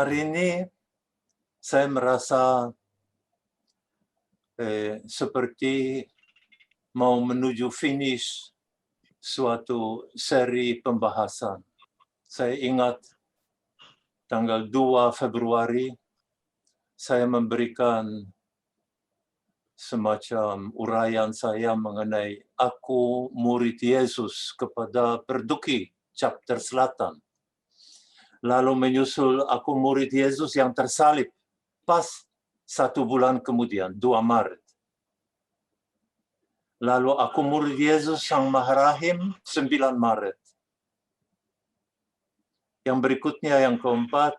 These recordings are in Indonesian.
Hari ini saya merasa seperti mau menuju finish suatu seri pembahasan. Saya ingat tanggal 2 Februari saya memberikan semacam uraian saya mengenai aku murid Yesus kepada Perduki chapter Selatan. Lalu menyusul aku murid Yesus yang tersalib pas 1 bulan kemudian, 2 Maret. Lalu aku murid Yesus Sang Maharahim 9 Maret. Yang berikutnya yang keempat,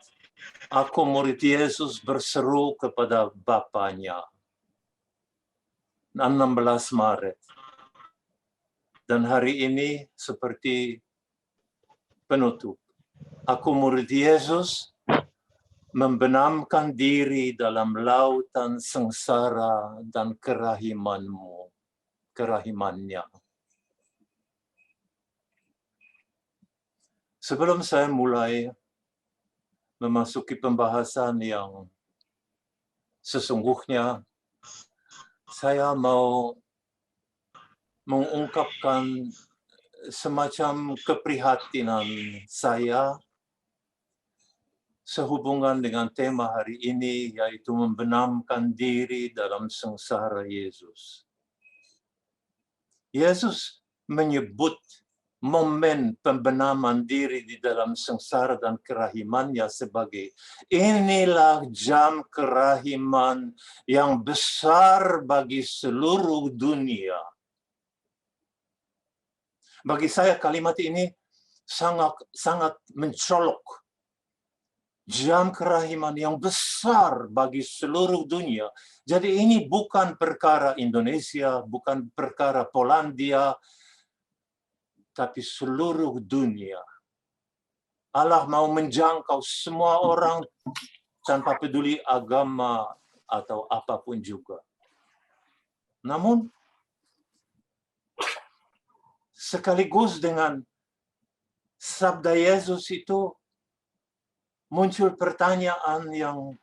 aku murid Yesus berseru kepada Bapanya 16 Maret. Dan hari ini seperti penutup. Aku murid Yesus membenamkan diri dalam lautan sengsara dan kerahimannya. Sebelum saya mulai memasuki pembahasan yang sesungguhnya, saya mau mengungkapkan semacam keprihatinan saya sehubungan dengan tema hari ini, yaitu membenamkan diri dalam sengsara Yesus. Yesus menyebut momen pembenaman diri di dalam sengsara dan kerahimannya sebagai inilah jam kerahiman yang besar bagi seluruh dunia. Bagi saya kalimat ini sangat mencolok. Jam kerahiman yang besar bagi seluruh dunia. Jadi ini bukan perkara Indonesia, bukan perkara Polandia, tapi seluruh dunia. Allah mau menjangkau semua orang tanpa peduli agama atau apapun juga. Namun, sekaligus dengan sabda Yesus itu, muncul pertanyaan yang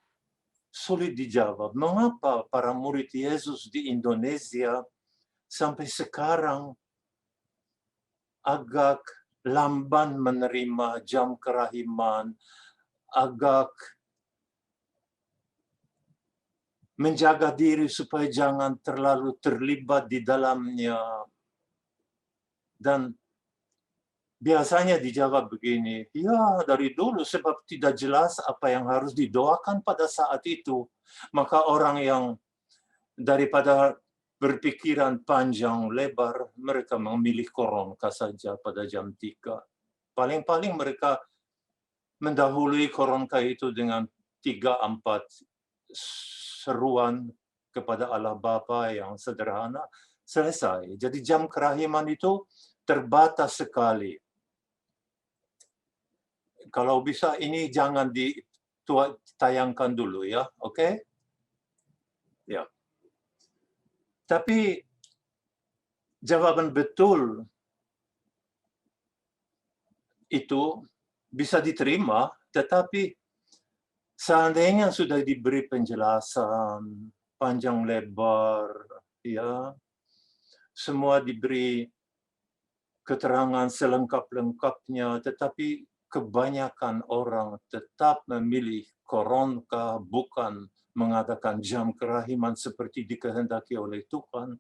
sulit dijawab. Mengapa para murid Yesus di Indonesia sampai sekarang agak lamban menerima jam kerahiman, agak menjaga diri supaya jangan terlalu terlibat di dalamnya. Dan biasanya dijawab begini, ya dari dulu sebab tidak jelas apa yang harus didoakan pada saat itu. Maka orang yang daripada berpikiran panjang lebar, mereka memilih koronka saja pada jam 3. Paling-paling mereka mendahului koronka itu dengan 3-4 seruan kepada Allah Bapa yang sederhana, selesai. Jadi jam kerahiman itu terbatas sekali. Kalau bisa ini jangan ditayangkan dulu ya, oke? Ya. Tapi jawaban betul itu bisa diterima, tetapi seandainya sudah diberi penjelasan panjang lebar, ya, semua diberi keterangan selengkap-lengkapnya, tetapi kebanyakan orang tetap memilih koronka, bukan mengadakan jam kerahiman seperti dikehendaki oleh Tuhan.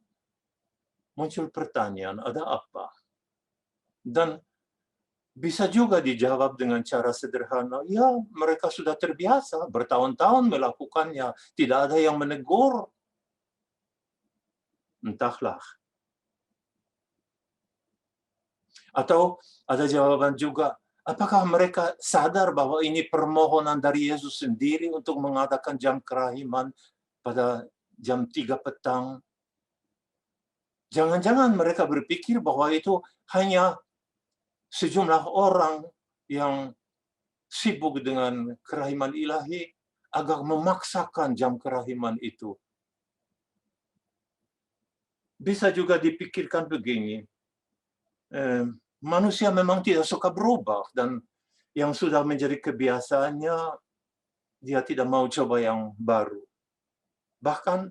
Muncul pertanyaan, ada apa? Dan bisa juga dijawab dengan cara sederhana, ya mereka sudah terbiasa, bertahun-tahun melakukannya, tidak ada yang menegur. Entahlah. Atau ada jawaban juga, apakah mereka sadar bahwa ini permohonan dari Yesus sendiri untuk mengadakan jam kerahiman pada jam 3 petang? Jangan-jangan mereka berpikir bahwa itu hanya sejumlah orang yang sibuk dengan kerahiman ilahi agar memaksakan jam kerahiman itu. Bisa juga dipikirkan begini, manusia memang tidak suka berubah, dan yang sudah menjadi kebiasaannya Dia tidak mau coba yang baru. Bahkan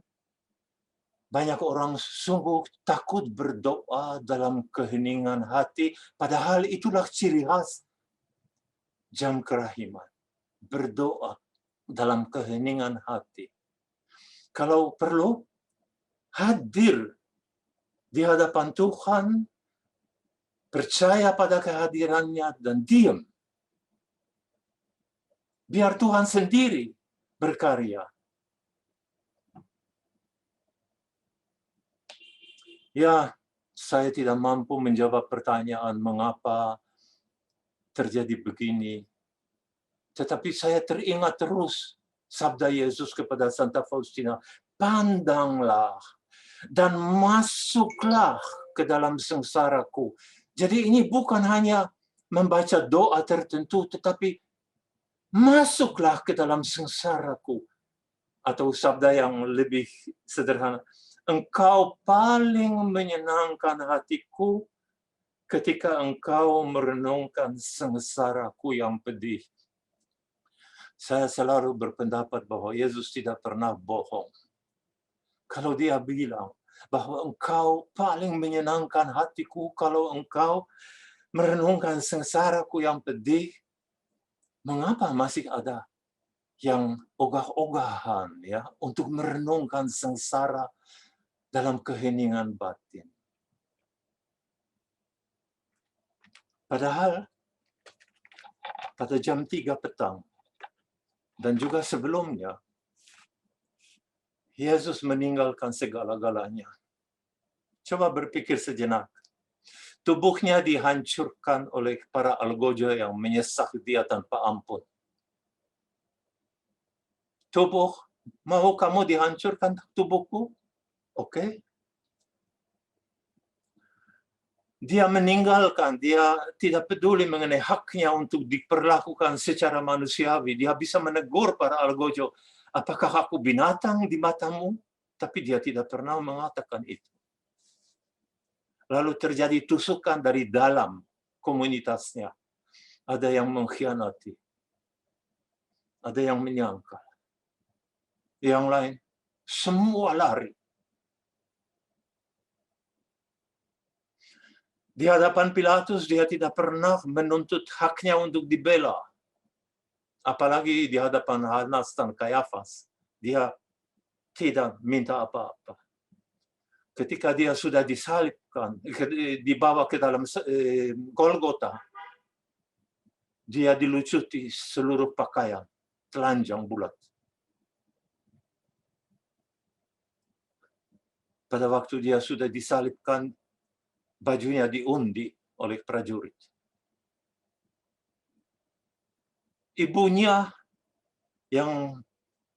banyak orang sungguh takut berdoa dalam keheningan hati, padahal itulah ciri khas jam kerahiman. Berdoa dalam keheningan hati. Kalau perlu, hadir di hadapan Tuhan, percaya pada kehadirannya, dan diam. Biar Tuhan sendiri berkarya. Ya, saya tidak mampu menjawab pertanyaan mengapa terjadi begini. Tetapi saya teringat terus sabda Yesus kepada Santa Faustina, pandanglah dan masuklah ke dalam sengsaraku. Jadi ini bukan hanya membaca doa tertentu, tetapi masuklah ke dalam sengsaraku. Atau sabda yang lebih sederhana, engkau paling menyenangkan hatiku ketika engkau merenungkan sengsaraku yang pedih. Saya selalu berpendapat bahwa Yesus tidak pernah bohong. Kalau dia bilang bahwa engkau paling menyenangkan hatiku kalau engkau merenungkan sengsaraku yang pedih, mengapa masih ada yang ogah-ogahan ya untuk merenungkan sengsara dalam keheningan batin? Padahal pada jam 3 petang dan juga sebelumnya, Yesus meninggalkan segala-galanya. Coba berpikir sejenak. Tubuhnya dihancurkan oleh para algojo yang menyesak dia tanpa ampun. Tubuh, mau kamu dihancurkan tubuhku? Oke. Dia meninggalkan, dia tidak peduli mengenai haknya untuk diperlakukan secara manusiawi. Dia bisa menegur para algojo, apakah aku binatang di matamu? Tapi dia tidak pernah mengatakan itu. Lalu terjadi tusukan dari dalam komunitasnya. Ada yang mengkhianati. Ada yang menyangkal. Yang lain, semua lari. Di hadapan Pilatus, dia tidak pernah menuntut haknya untuk dibela. Apalagi di hadapan Hanas dan Kayafas. Dia tidak minta apa-apa. Ketika dia sudah disalibkan, dibawa ke dalam Golgota, dia dilucuti seluruh pakaian, telanjang bulat. Pada waktu dia sudah disalibkan, bajunya diundi oleh prajurit. Ibunya yang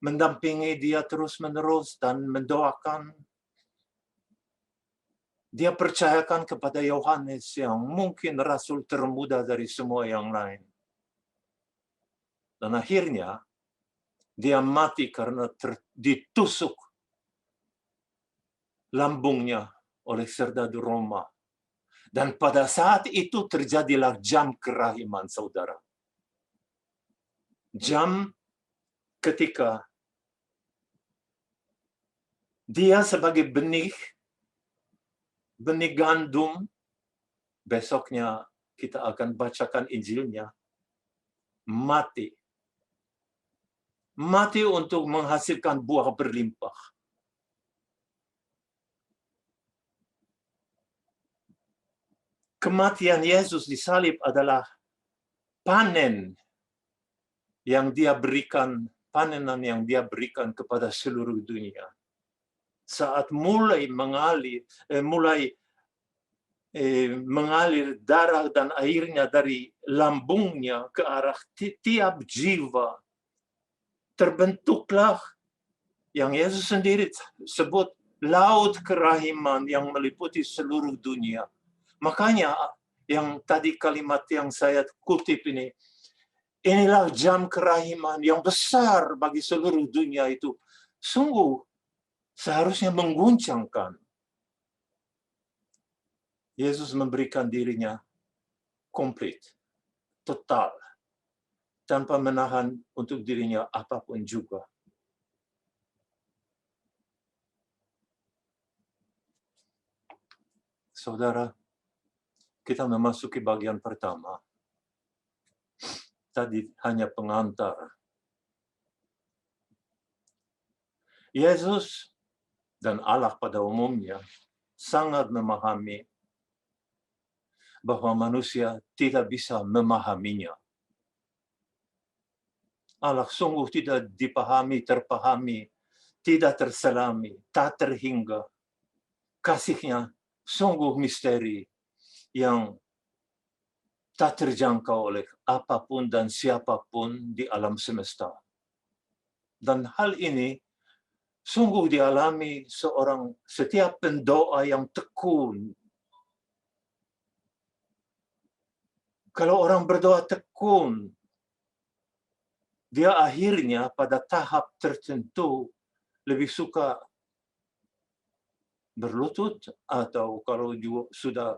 mendampingi dia terus-menerus dan mendoakan, dia percayakan kepada Yohanes yang mungkin rasul termuda dari semua yang lain. Dan akhirnya, dia mati karena ditusuk lambungnya oleh serdadu Roma. Dan pada saat itu terjadilah jam kerahiman, saudara. Jam ketika dia sebagai benih gandum, besoknya kita akan bacakan Injilnya, mati. Mati untuk menghasilkan buah berlimpah. Kematian Yesus disalib adalah panen yang dia berikan, panenan yang dia berikan kepada seluruh dunia. Saat mulai mengalir darah dan airnya dari lambungnya ke arah tiap jiwa, terbentuklah yang Yesus sendiri sebut laut kerahiman yang meliputi seluruh dunia. Makanya yang tadi kalimat yang saya kutip ini, inilah jam kerahiman yang besar bagi seluruh dunia itu. Sungguh seharusnya mengguncangkan. Yesus memberikan dirinya komplit, total, tanpa menahan untuk dirinya apapun juga. Saudara, kita memasuki bagian pertama. Tadi hanya pengantar. Yesus dan Allah pada umumnya sangat memahami bahwa manusia tidak bisa memahaminya. Allah sungguh tidak dipahami, terpahami, tidak terselami, tak terhingga. Kasih-Nya sungguh misteri yang tak terjangkau oleh apapun dan siapapun di alam semesta. Dan hal ini sungguh dialami setiap pendoa yang tekun. Kalau orang berdoa tekun, dia akhirnya pada tahap tertentu lebih suka berlutut, atau kalau juga sudah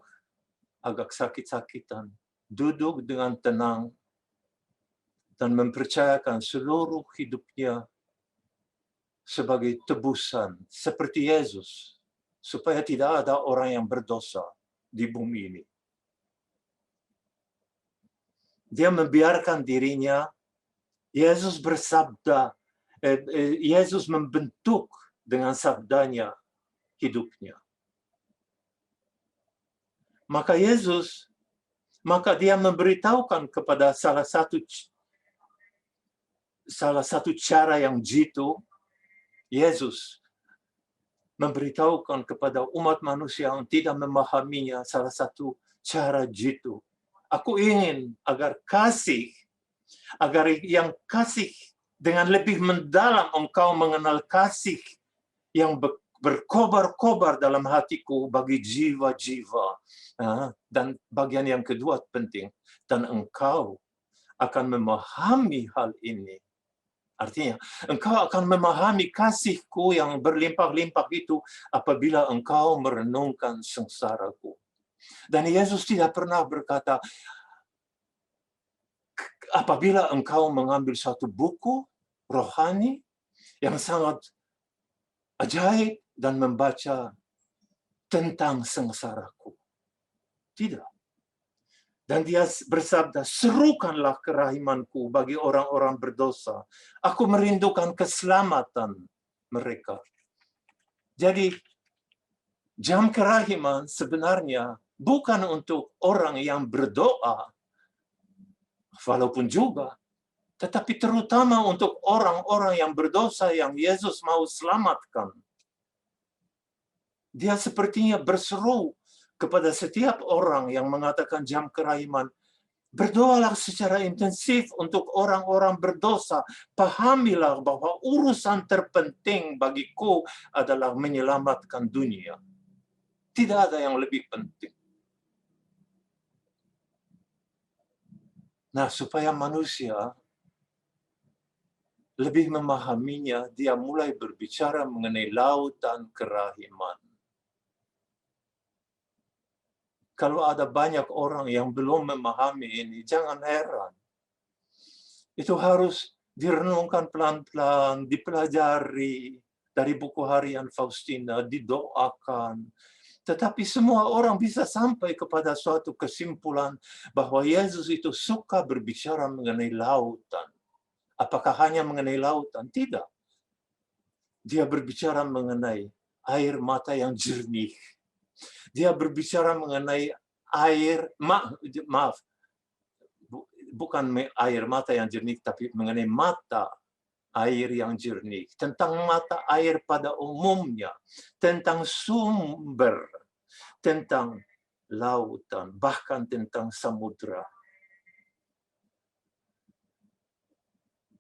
agak sakit-sakitan, duduk dengan tenang dan mempercayakan seluruh hidupnya sebagai tebusan, seperti Yesus, supaya tidak ada orang yang berdosa di bumi ini. Dia membiarkan dirinya, Yesus bersabda, Yesus membentuk dengan sabdanya hidupnya. Maka dia memberitahukan kepada salah satu cara yang jitu, Yesus memberitahukan kepada umat manusia yang tidak memahaminya salah satu cara jitu. Aku ingin agar yang kasih dengan lebih mendalam engkau mengenal kasih yang berkobar-kobar dalam hatiku bagi jiwa-jiwa. Dan bagian yang kedua penting, dan engkau akan memahami hal ini. Artinya, engkau akan memahami kasihku yang berlimpah-limpah itu apabila engkau merenungkan sengsaraku. Dan Yesus tidak pernah berkata, apabila engkau mengambil satu buku rohani yang sangat ajaib dan membaca tentang sengsaraku. Tidak. Dan dia bersabda, serukanlah kerahimanku bagi orang-orang berdosa. Aku merindukan keselamatan mereka. Jadi, jam kerahiman sebenarnya bukan untuk orang yang berdoa, walaupun juga, tetapi terutama untuk orang-orang yang berdosa yang Yesus mau selamatkan. Dia sepertinya berseru kepada setiap orang yang mengatakan jam kerahiman, berdoalah secara intensif untuk orang-orang berdosa. Pahamilah bahwa urusan terpenting bagiku adalah menyelamatkan dunia. Tidak ada yang lebih penting. Nah, supaya manusia lebih memahaminya, dia mulai berbicara mengenai lautan kerahiman. Kalau ada banyak orang yang belum memahami ini, jangan heran. Itu harus direnungkan pelan-pelan, dipelajari dari buku harian Faustina, didoakan. Tetapi semua orang bisa sampai kepada suatu kesimpulan bahwa Yesus itu suka berbicara mengenai lautan. Apakah hanya mengenai lautan? Tidak. Dia berbicara mengenai air mata yang jernih. Dia berbicara mengenai bukan air mata yang jernih, tapi mengenai mata air yang jernih. Tentang mata air pada umumnya, tentang sumber, tentang lautan, bahkan tentang samudra.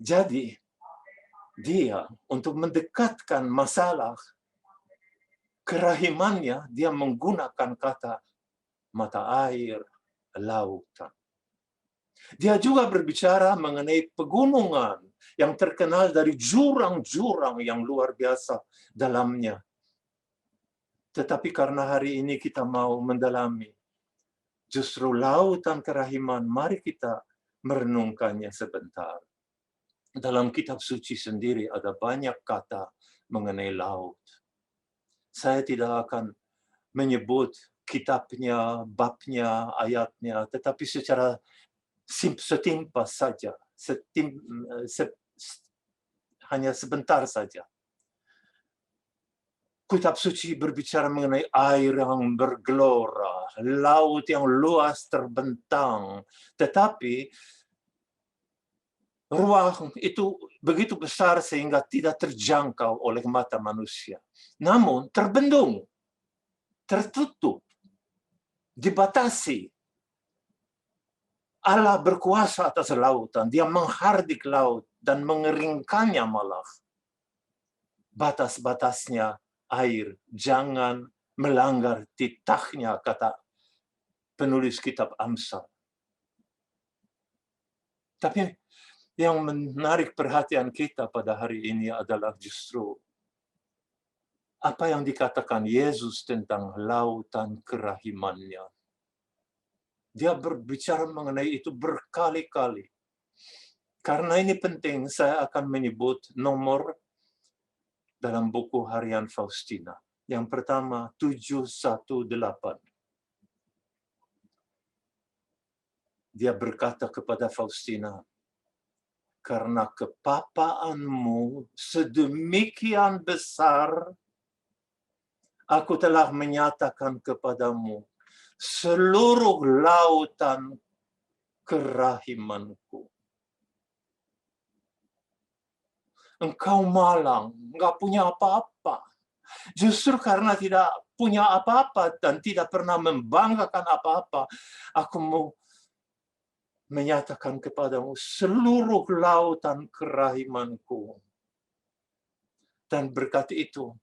Jadi, dia untuk mendekatkan masalah kerahimannya, dia menggunakan kata mata air, lautan. Dia juga berbicara mengenai pegunungan yang terkenal dari jurang-jurang yang luar biasa dalamnya. Tetapi karena hari ini kita mau mendalami justru lautan kerahiman, mari kita merenungkannya sebentar. Dalam kitab suci sendiri ada banyak kata mengenai laut. Saya tidak akan menyebut kitabnya, babnya, ayatnya, tetapi secara setimpas saja, hanya sebentar saja. Kitab suci berbicara mengenai air yang bergelora, laut yang luas terbentang, tetapi ruang itu begitu besar sehingga tidak terjangkau oleh mata manusia. Namun terbendung, tertutup, dibatasi. Allah berkuasa atas lautan, dia menghardik laut dan mengeringkannya malah. Batas-batasnya air, jangan melanggar titahnya, kata penulis kitab Amsal. Tapi yang menarik perhatian kita pada hari ini adalah justru apa yang dikatakan Yesus tentang lautan kerahimannya. Dia berbicara mengenai itu berkali-kali. Karena ini penting, saya akan menyebut nomor dalam buku harian Faustina. Yang pertama, 718. Dia berkata kepada Faustina, karena kepapaanmu sedemikian besar, aku telah menyatakan kepadamu seluruh lautan kerahimanku. Engkau malang, enggak punya apa-apa. Justru karena tidak punya apa-apa dan tidak pernah membanggakan apa-apa, aku mau menyatakan kepadamu seluruh lautan kerahimanku. Dan berkat itu,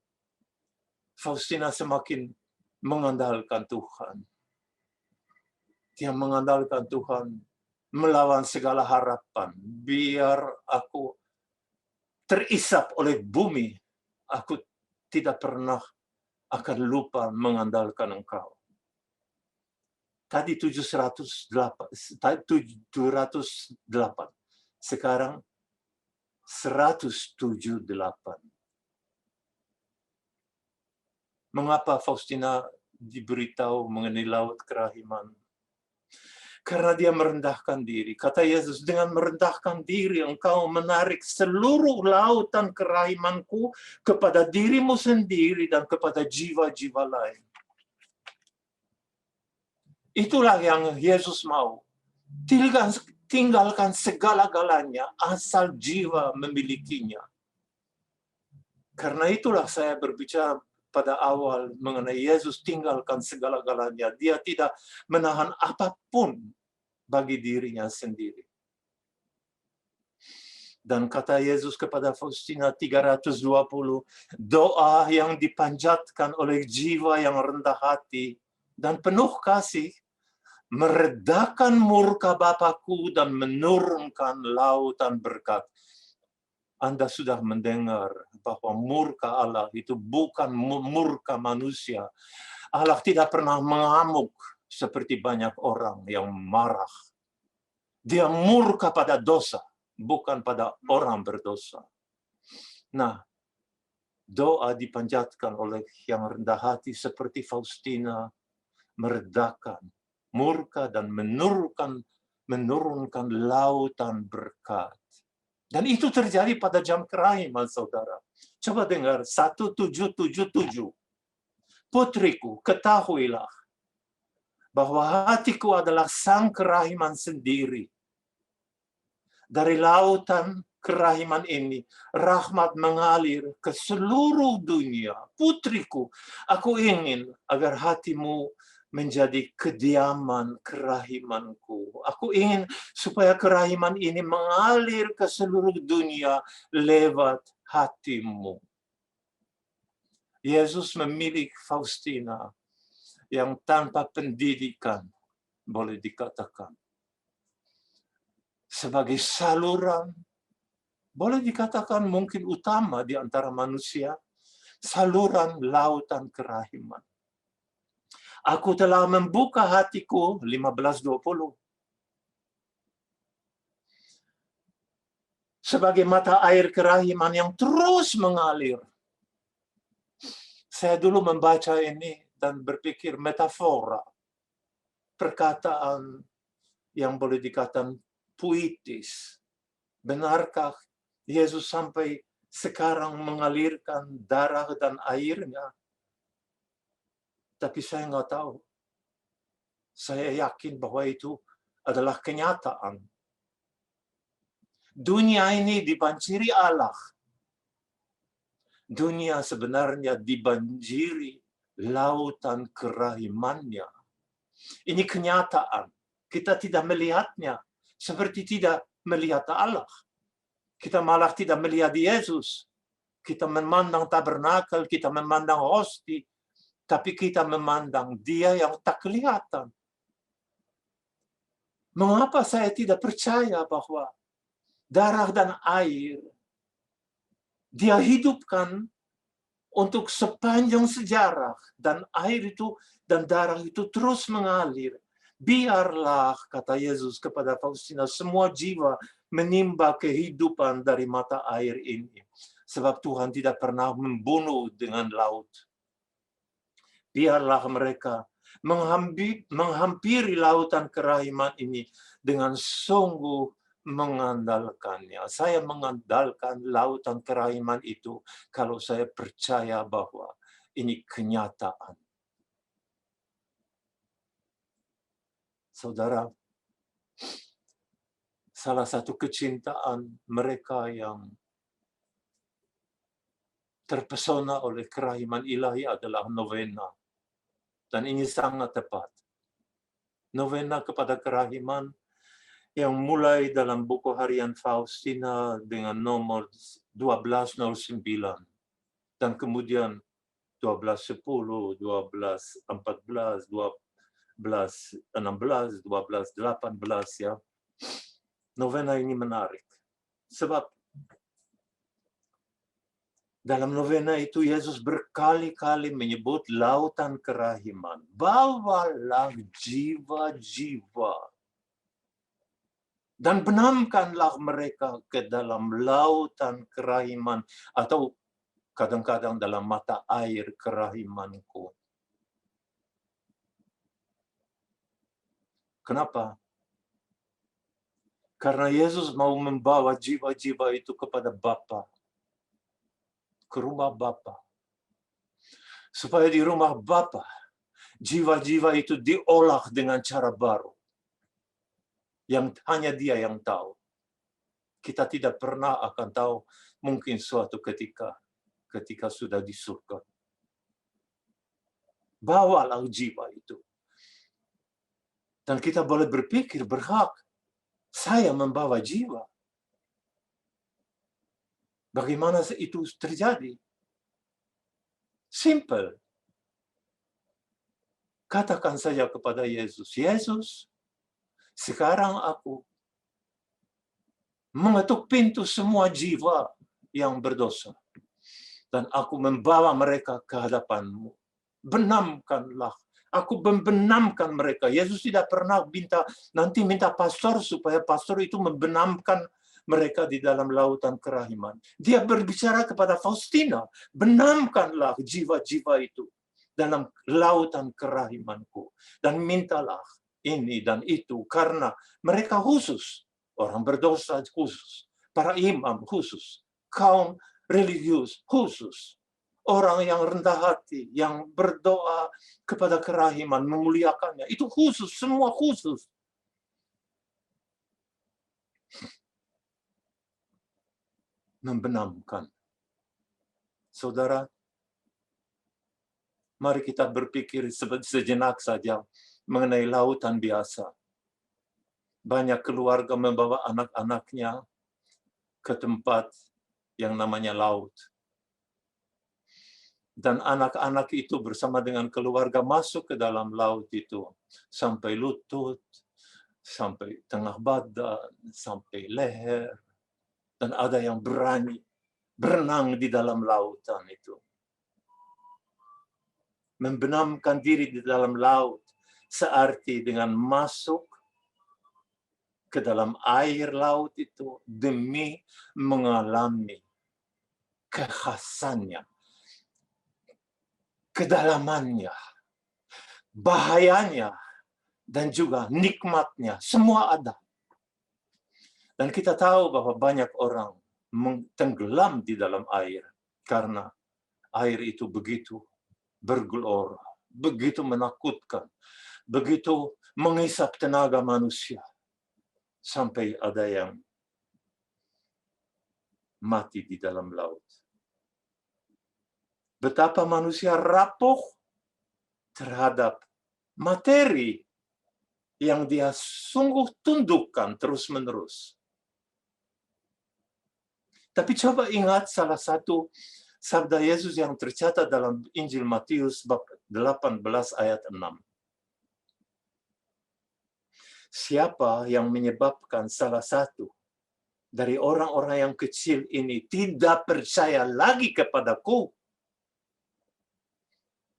Faustina semakin mengandalkan Tuhan. Dia mengandalkan Tuhan melawan segala harapan. Biar aku terisap oleh bumi, aku tidak pernah akan lupa mengandalkan Engkau. Tadi 708, sekarang 178. Mengapa Faustina diberitahu mengenai laut kerahiman? Karena dia merendahkan diri. Kata Yesus, dengan merendahkan diri engkau menarik seluruh lautan kerahimanku kepada dirimu sendiri dan kepada jiwa-jiwa lain. Itulah yang Yesus mau. Tinggalkan segala-galanya asal jiwa memilikinya. Karena itulah saya berbicara pada awal mengenai Yesus tinggalkan segala-galanya. Dia tidak menahan apapun bagi dirinya sendiri. Dan kata Yesus kepada Faustina 320, doa yang dipanjatkan oleh jiwa yang rendah hati dan penuh kasih, meredakan murka Bapakku dan menurunkan lautan berkat. Anda sudah mendengar bahwa murka Allah itu bukan murka manusia. Allah tidak pernah mengamuk seperti banyak orang yang marah. Dia murka pada dosa, bukan pada orang berdosa. Nah, doa dipanjatkan oleh yang rendah hati seperti Faustina, meredakan murka dan menurunkan lautan berkat. Dan itu terjadi pada jam kerahiman, saudara. Coba dengar, 1777. Putriku, ketahuilah bahwa hatiku adalah sang kerahiman sendiri. Dari lautan kerahiman ini, rahmat mengalir ke seluruh dunia. Putriku, aku ingin agar hatimu menjadi kediaman kerahimanku. Aku ingin supaya kerahiman ini mengalir ke seluruh dunia lewat hatimu. Yesus memilih Faustina yang tanpa pendidikan, boleh dikatakan, sebagai saluran, boleh dikatakan mungkin utama di antara manusia, saluran lautan kerahiman. Aku telah membuka hatiku, 15:20. sebagai mata air kerahiman yang terus mengalir. Saya dulu membaca ini dan berpikir metafora, perkataan yang boleh dikatakan puitis. Benarkah Yesus sampai sekarang mengalirkan darah dan airnya? Tapi saya nggak tahu. Saya yakin bahwa itu adalah kenyataan. Dunia ini dibanjiri Allah. Dunia sebenarnya dibanjiri lautan kerahimannya. Ini kenyataan. Kita tidak melihatnya seperti tidak melihat Allah. Kita malah tidak melihat Yesus. Kita memandang tabernakel, kita memandang hosti, tapi kita memandang Dia yang tak kelihatan. Mengapa saya tidak percaya bahwa darah dan air Dia hidupkan untuk sepanjang sejarah, dan air itu dan darah itu terus mengalir. Biarlah, kata Yesus kepada Faustina, semua jiwa menimba kehidupan dari mata air ini. Sebab Tuhan tidak pernah membunuh dengan laut. Biarlah mereka menghampiri lautan kerahiman ini dengan sungguh mengandalkannya. Saya mengandalkan lautan kerahiman itu kalau saya percaya bahwa ini kenyataan. Saudara, salah satu kecintaan mereka yang terpesona oleh kerahiman ilahi adalah novena. Dan ini sangat tepat. Novena kepada kerahiman yang mulai dalam buku harian Faustina dengan nomor 1209 dan kemudian 1210, 1214, 1216, 1218 ya. Novena ini menarik. Sebab dalam novena itu Yesus berkali-kali menyebut lautan kerahiman. Bawalah jiwa-jiwa dan benamkanlah mereka ke dalam lautan kerahiman, atau kadang-kadang dalam mata air kerahimanku. Kenapa? Karena Yesus mau membawa jiwa-jiwa itu kepada Bapa, ke rumah Bapa. Supaya di rumah Bapa, jiwa-jiwa itu diolah dengan cara baru. Yang hanya Dia yang tahu. Kita tidak pernah akan tahu, mungkin suatu ketika sudah di surga. Bawalah jiwa itu. Dan kita boleh berpikir, berhak, saya membawa jiwa. Bagaimana itu terjadi? Simple. Katakan saja kepada Yesus, Yesus, sekarang aku mengetuk pintu semua jiwa yang berdosa. Dan aku membawa mereka ke hadapan-Mu. Benamkanlah. Aku membenamkan mereka. Yesus tidak pernah minta pastor supaya pastor itu membenamkan mereka di dalam lautan kerahiman. Dia berbicara kepada Faustina, benamkanlah jiwa-jiwa itu dalam lautan kerahimanku. Dan mintalah ini dan itu, karena mereka khusus. Orang berdosa khusus. Para imam khusus. Kaum religius khusus. Orang yang rendah hati, yang berdoa kepada kerahiman, memuliakannya. Itu khusus, semua khusus. Membenamkan. Saudara, mari kita berpikir sejenak saja mengenai lautan biasa. Banyak keluarga membawa anak-anaknya ke tempat yang namanya laut. Dan anak-anak itu bersama dengan keluarga masuk ke dalam laut itu. Sampai lutut, sampai tengah badan, sampai leher. Dan ada yang berani berenang di dalam lautan itu. Membenamkan diri di dalam laut searti dengan masuk ke dalam air laut itu demi mengalami kekhasannya, kedalamannya, bahayanya, dan juga nikmatnya. Semua ada. Dan kita tahu bahwa banyak orang tenggelam di dalam air karena air itu begitu bergelora, begitu menakutkan, begitu mengisap tenaga manusia, sampai ada yang mati di dalam laut. Betapa manusia rapuh terhadap materi yang dia sungguh tundukkan terus-menerus. Tapi coba ingat salah satu sabda Yesus yang tercatat dalam Injil Matius bab 18 ayat 6. Siapa yang menyebabkan salah satu dari orang-orang yang kecil ini tidak percaya lagi kepadaku,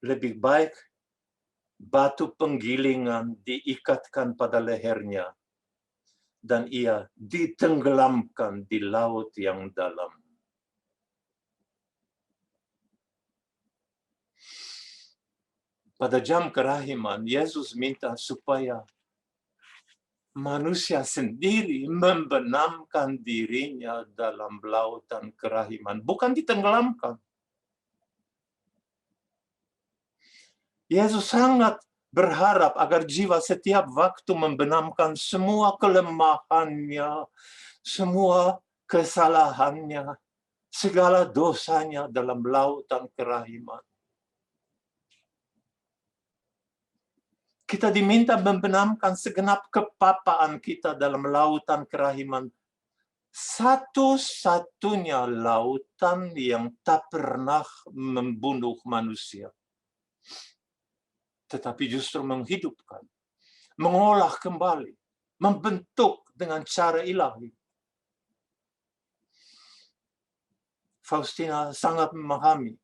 lebih baik batu penggilingan diikatkan pada lehernya dan ia ditenggelamkan di laut yang dalam. Pada jam kerahiman, Yesus minta supaya manusia sendiri membenamkan dirinya dalam lautan kerahiman, bukan ditenggelamkan. Yesus sangat berharap agar jiwa setiap waktu membenamkan semua kelemahannya, semua kesalahannya, segala dosanya dalam lautan kerahiman. Kita diminta membenamkan segenap kepapaan kita dalam lautan kerahiman. Satu-satunya lautan yang tak pernah membunuh manusia, tetapi justru menghidupkan, mengolah kembali, membentuk dengan cara ilahi. Faustina sangat memahami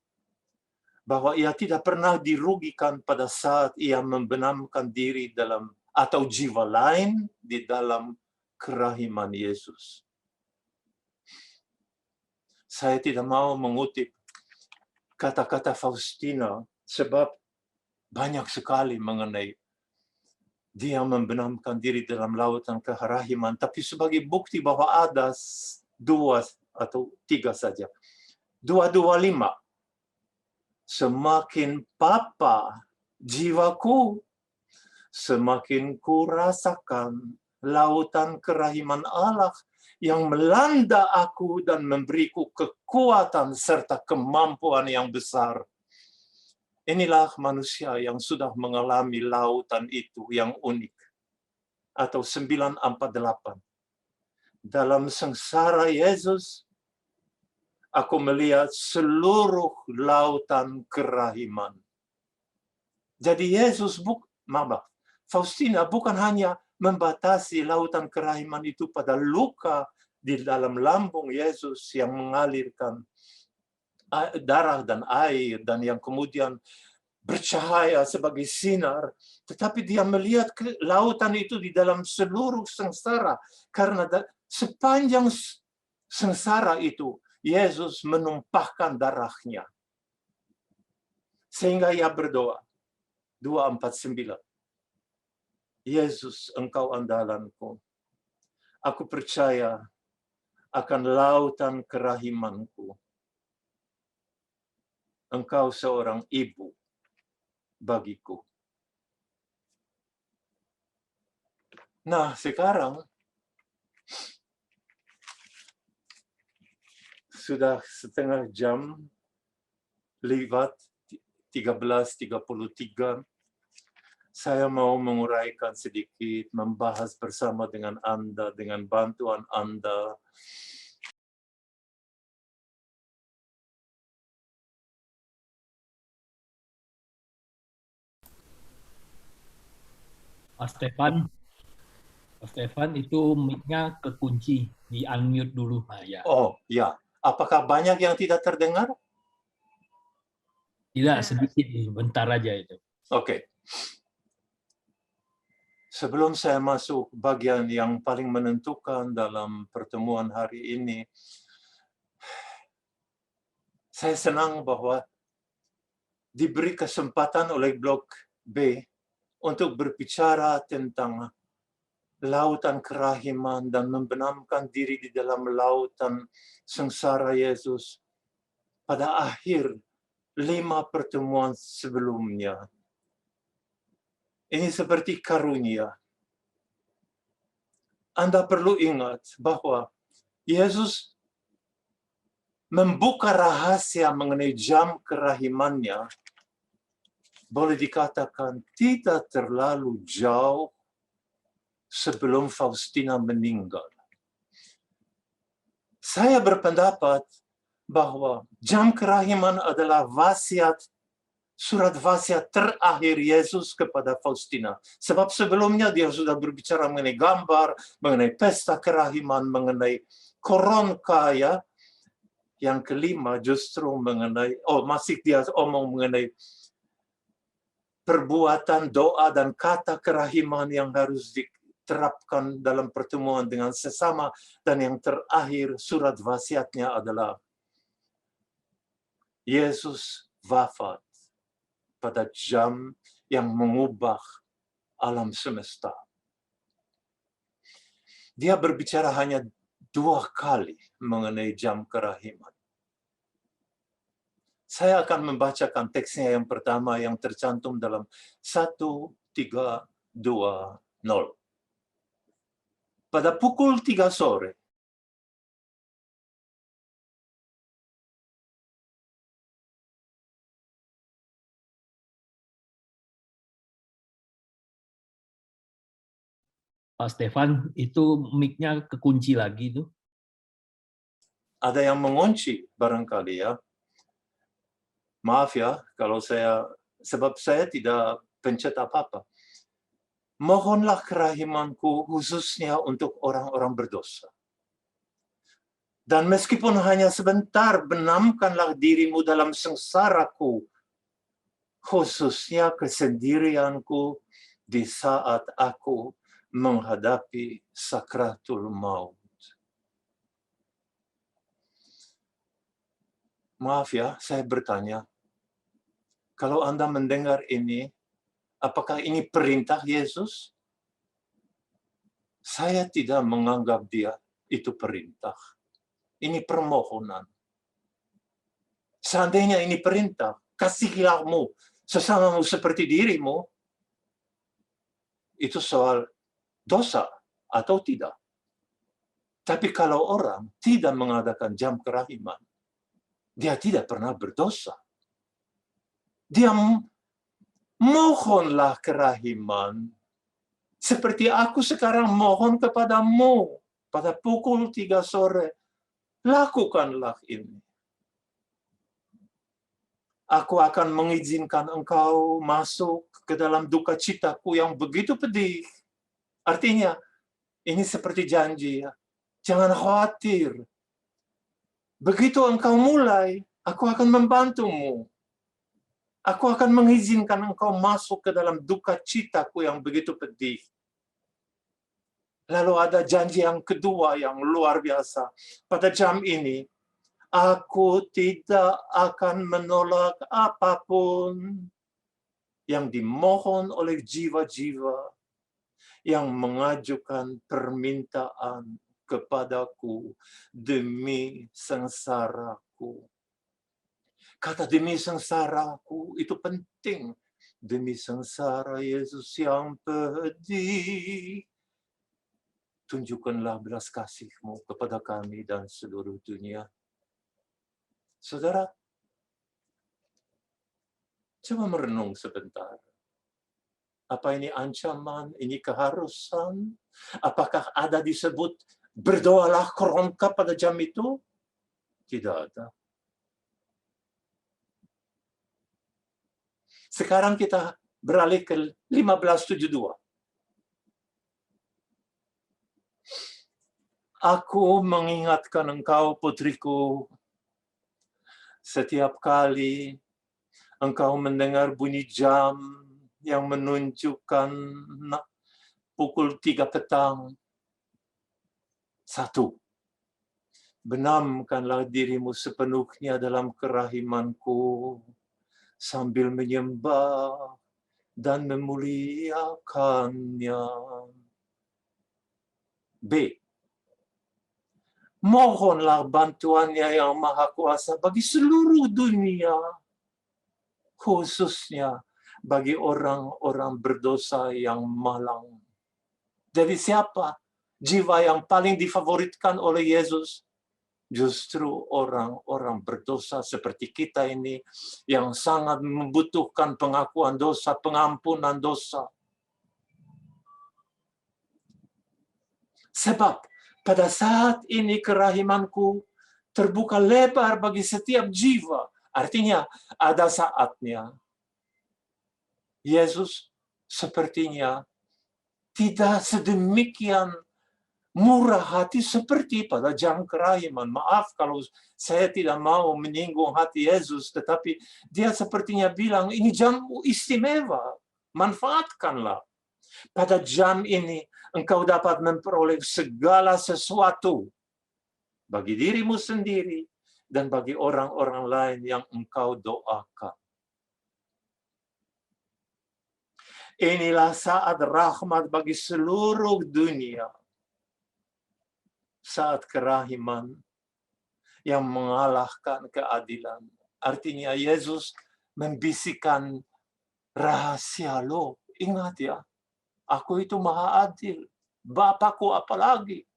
bahwa ia tidak pernah dirugikan pada saat ia membenamkan diri dalam atau jiwa lain di dalam kerahiman Yesus. Saya tidak mau mengutip kata-kata Faustina sebab banyak sekali mengenai dia membenamkan diri dalam lautan kerahiman, tapi sebagai bukti bahwa ada 2 atau 3 saja. 225. Semakin papa jiwaku, semakin ku rasakan lautan kerahiman Allah yang melanda aku dan memberiku kekuatan serta kemampuan yang besar. Inilah manusia yang sudah mengalami lautan itu yang unik. Atau 948. Dalam sengsara Yesus, aku melihat seluruh lautan kerahiman. Jadi Yesus, Faustina bukan hanya membatasi lautan kerahiman itu pada luka di dalam lambung Yesus yang mengalirkan darah dan air dan yang kemudian bercahaya sebagai sinar, tetapi dia melihat lautan itu di dalam seluruh sengsara, karena sepanjang sengsara itu Yesus menumpahkan darahnya. Sehingga ia berdoa, 249. Yesus, engkau andalanku. Aku percaya akan lautan kerahimanku. Engkau seorang ibu bagiku. Nah, sekarang sudah setengah jam lewat 13:33. Saya mau menguraikan sedikit, membahas bersama dengan Anda, dengan bantuan Anda. Mas Stefan itu mic-nya kekunci, di unmute dulu. Nah, ya. Oh, ya. Apakah banyak yang tidak terdengar? Tidak, sedikit, bentar aja itu. Oke. Sebelum saya masuk bagian yang paling menentukan dalam pertemuan hari ini, saya senang bahwa diberi kesempatan oleh Blok B untuk berbicara tentang lautan kerahiman dan membenamkan diri di dalam lautan sengsara Yesus pada akhir 5 pertemuan sebelumnya. Ini seperti karunia. Anda perlu ingat bahwa Yesus membuka rahasia mengenai jam kerahimannya, boleh dikatakan tidak terlalu jauh sebelum Faustina meninggal. Saya berpendapat bahwa jam kerahiman adalah surat wasiat terakhir Yesus kepada Faustina. Sebab sebelumnya dia sudah berbicara mengenai gambar, mengenai pesta kerahiman, mengenai koron kaya. Yang kelima justru mengenai, masih dia omong mengenai perbuatan, doa, dan kata kerahiman yang harus diterapkan dalam pertemuan dengan sesama. Dan yang terakhir surat wasiatnya adalah Yesus wafat pada jam yang mengubah alam semesta. Dia berbicara hanya 2 kali mengenai jam kerahiman. Saya akan membacakan teksnya yang pertama yang tercantum dalam 1:3:20. Pada pukul 3 sore, Pak Stefan, itu mic-nya kekunci lagi tuh. ada yang mengunci barangkali ya. Maaf ya kalau sebab saya tidak pencet apa-apa. Mohonlah kerahimanku khususnya untuk orang-orang berdosa. Dan meskipun hanya sebentar, benamkanlah dirimu dalam sengsaraku, khususnya kesendirianku di saat aku menghadapi sakratul maut. Maaf ya, saya bertanya, kalau Anda mendengar ini, apakah ini perintah Yesus? Saya tidak menganggap dia itu perintah. Ini permohonan. Seandainya ini perintah, kasihilahmu sesamamu seperti dirimu, itu soal dosa atau tidak. Tapi kalau orang tidak mengadakan jam kerahiman, dia tidak pernah berdosa. Dia mohonlah kerahiman. Seperti aku sekarang mohon kepadamu pada pukul 3 sore. Lakukanlah ini. Aku akan mengizinkan engkau masuk ke dalam duka citaku yang begitu pedih. Artinya, ini seperti janji ya. Jangan khawatir. Begitu engkau mulai, aku akan membantumu. Aku akan mengizinkan engkau masuk ke dalam duka citaku yang begitu pedih. Lalu ada janji yang kedua yang luar biasa. Pada jam ini, aku tidak akan menolak apapun yang dimohon oleh jiwa-jiwa yang mengajukan permintaan kepadaku demi sengsaraku. Kata demi sengsaraku itu penting. Demi sengsara Yesus yang pedih. Tunjukkanlah belas kasih-Mu kepada kami dan seluruh dunia. Saudara, coba merenung sebentar. Apa ini ancaman? Ini keharusan? Apakah ada disebut berdoalah korongkap pada jam itu? Tidak ada. Sekarang kita beralih ke 15:72. Aku mengingatkan engkau, putriku, setiap kali engkau mendengar bunyi jam yang menunjukkan pukul 3 petang. 1. Benamkanlah dirimu sepenuhnya dalam kerahimanku, sambil menyembah dan memuliakannya. B. Mohonlah bantuannya yang maha kuasa bagi seluruh dunia, khususnya bagi orang-orang berdosa yang malang. Jadi siapa jiwa yang paling difavoritkan oleh Yesus? Justru orang-orang berdosa seperti kita ini yang sangat membutuhkan pengakuan dosa, pengampunan dosa. Sebab pada saat ini kerahimanku terbuka lebar bagi setiap jiwa. Artinya ada saatnya Yesus sepertinya tidak sedemikian murah hati seperti pada jam kerahiman. Maaf kalau saya tidak mau menyinggung hati Yesus, tetapi dia sepertinya bilang, ini jam istimewa, manfaatkanlah. Pada jam ini engkau dapat memperoleh segala sesuatu bagi dirimu sendiri dan bagi orang-orang lain yang engkau doakan. Inilah saat rahmat bagi seluruh dunia. Saat kerahiman yang mengalahkan keadilan. Artinya Yesus membisikkan rahasia lo. Ingat ya, aku itu maha adil. Bapakku apalagi.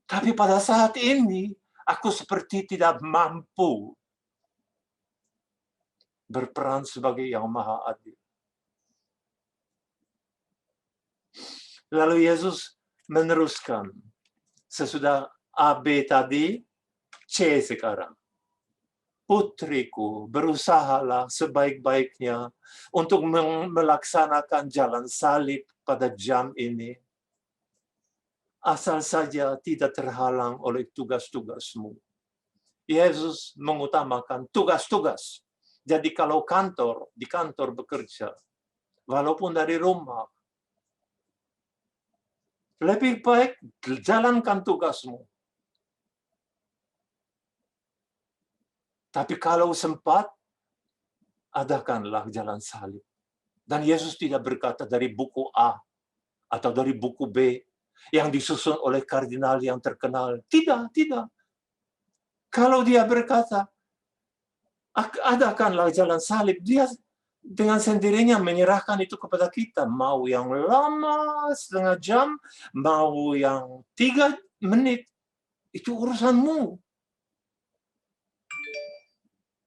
Tapi pada saat ini, aku seperti tidak mampu berperan sebagai yang maha adil. Lalu Yesus meneruskan. Sesudah A, B tadi, C sekarang. Putriku, berusahalah sebaik-baiknya untuk melaksanakan jalan salib pada jam ini. Asal saja tidak terhalang oleh tugas-tugasmu. Yesus mengutamakan tugas-tugas. Jadi kalau di kantor bekerja, walaupun dari rumah, lebih baik jalankan tugasmu. Tapi kalau sempat, adakanlah jalan salib. Dan Yesus tidak berkata dari buku A atau dari buku B yang disusun oleh kardinal yang terkenal. Tidak, tidak. Kalau dia berkata, adakanlah jalan salib, dia dengan sendirinya menyerahkan itu kepada kita. Mau yang lama, setengah jam, mau yang 3 menit, itu urusanmu.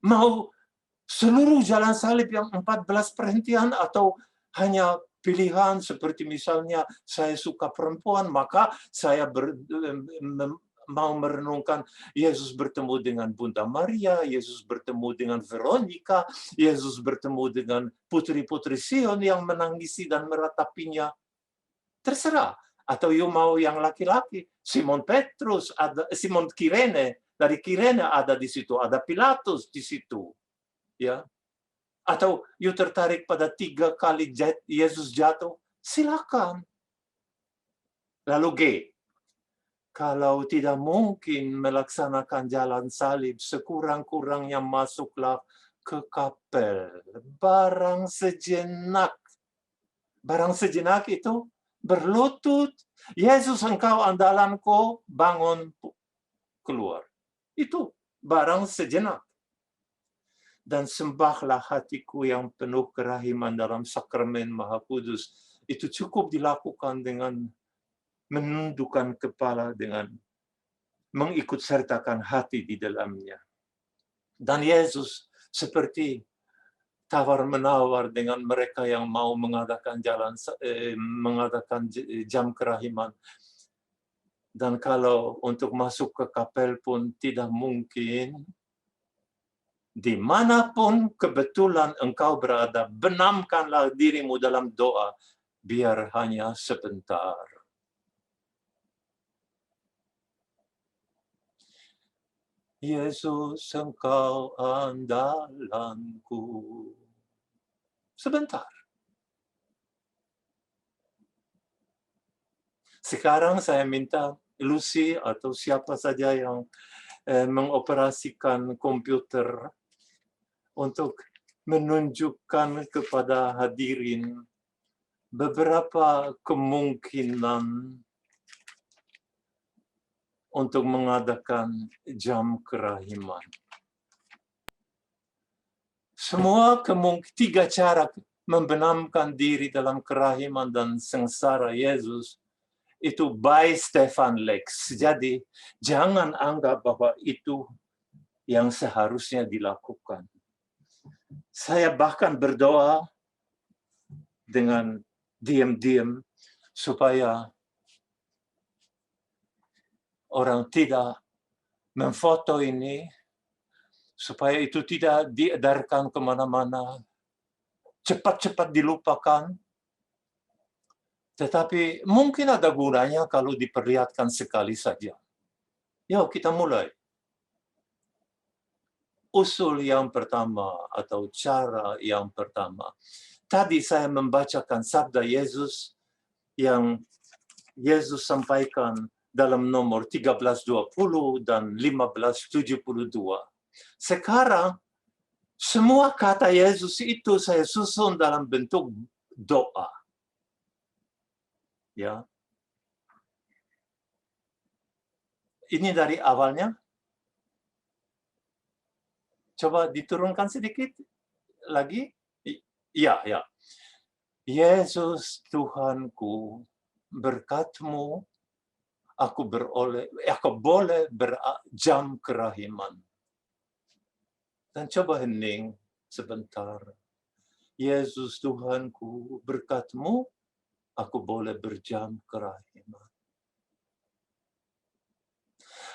Mau seluruh jalan salib yang 14 perhentian atau hanya pilihan seperti misalnya saya suka perempuan, maka saya mau merenungkan Yesus bertemu dengan Bunda Maria, Yesus bertemu dengan Veronica, Yesus bertemu dengan putri-putri Sion yang menangisi dan meratapinya. Terserah. Atau mau yang laki-laki, Simon Petrus, ada Simon Kirene, dari Kirene ada di situ, ada Pilatus di situ. Ya. Atau tertarik pada 3 kali Yesus jatuh, silakan. Lalu G, kalau tidak mungkin melaksanakan jalan salib, sekurang-kurangnya masuklah ke kapel. Barang sejenak. Barang sejenak itu berlutut. Yesus engkau andalanku, bangun keluar. Itu barang sejenak. Dan sembahlah hatiku yang penuh kerahiman dalam sakramen Maha Kudus. Itu cukup dilakukan dengan menundukkan kepala, dengan mengikut sertakan hati di dalamnya. Dan Yesus seperti tawar-menawar dengan mereka yang mau mengadakan jam kerahiman. Dan kalau untuk masuk ke kapel pun tidak mungkin, dimanapun kebetulan engkau berada, benamkanlah dirimu dalam doa, biar hanya sebentar. Yesus, engkau andalanku. Sebentar. Sekarang saya minta Lucy atau siapa saja yang mengoperasikan komputer untuk menunjukkan kepada hadirin beberapa kemungkinan untuk mengadakan jam kerahiman. Tiga cara membenamkan diri dalam kerahiman dan sengsara Yesus itu by Stefan Lex. Jadi jangan anggap bahwa itu yang seharusnya dilakukan. Saya bahkan berdoa dengan diam-diam supaya orang tidak memfoto ini, supaya itu tidak diedarkan kemana-mana, cepat-cepat dilupakan. Tetapi mungkin ada gunanya kalau diperlihatkan sekali saja. Yuk kita mulai. Usul yang pertama atau cara yang pertama. Tadi saya membacakan sabda Yesus yang Yesus sampaikan dalam nomor 1320 dan 1572. Sekarang semua kata Yesus itu saya susun dalam bentuk doa. Ya. Ini dari awalnya. Coba diturunkan sedikit lagi. Ya, ya. Yesus Tuhanku, berkat-Mu aku boleh berjam kerahiman. Dan coba hening sebentar. Yesus Tuhanku, berkat-Mu aku boleh berjam kerahiman.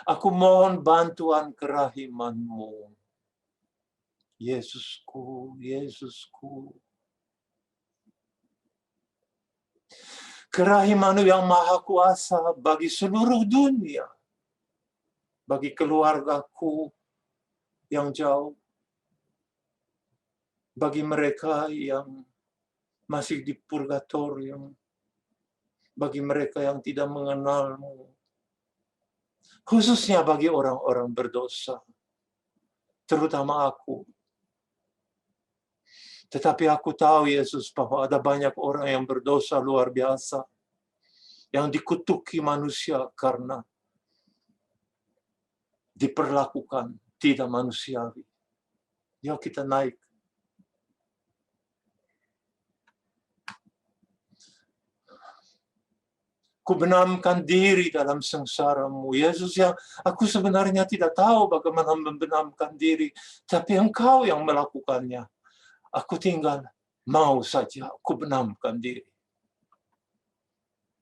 Aku mohon bantuan kerahiman-Mu. Yesusku, Yesusku. Kerahiman-Mu yang maha kuasa bagi seluruh dunia. Bagi keluargaku yang jauh. Bagi mereka yang masih di purgatorium. Bagi mereka yang tidak mengenal-Mu. Khususnya bagi orang-orang berdosa. Terutama aku. Tetapi aku tahu, Yesus, bahwa ada banyak orang yang berdosa luar biasa. Yang dikutuki manusia karena diperlakukan tidak manusiawi. Yuk kita naik. Ku benamkan diri dalam sengsara-Mu. Yesus, yang aku sebenarnya tidak tahu bagaimana membenamkan diri. Tapi Engkau yang melakukannya. Aku tinggal mau saja ku benamkan diri.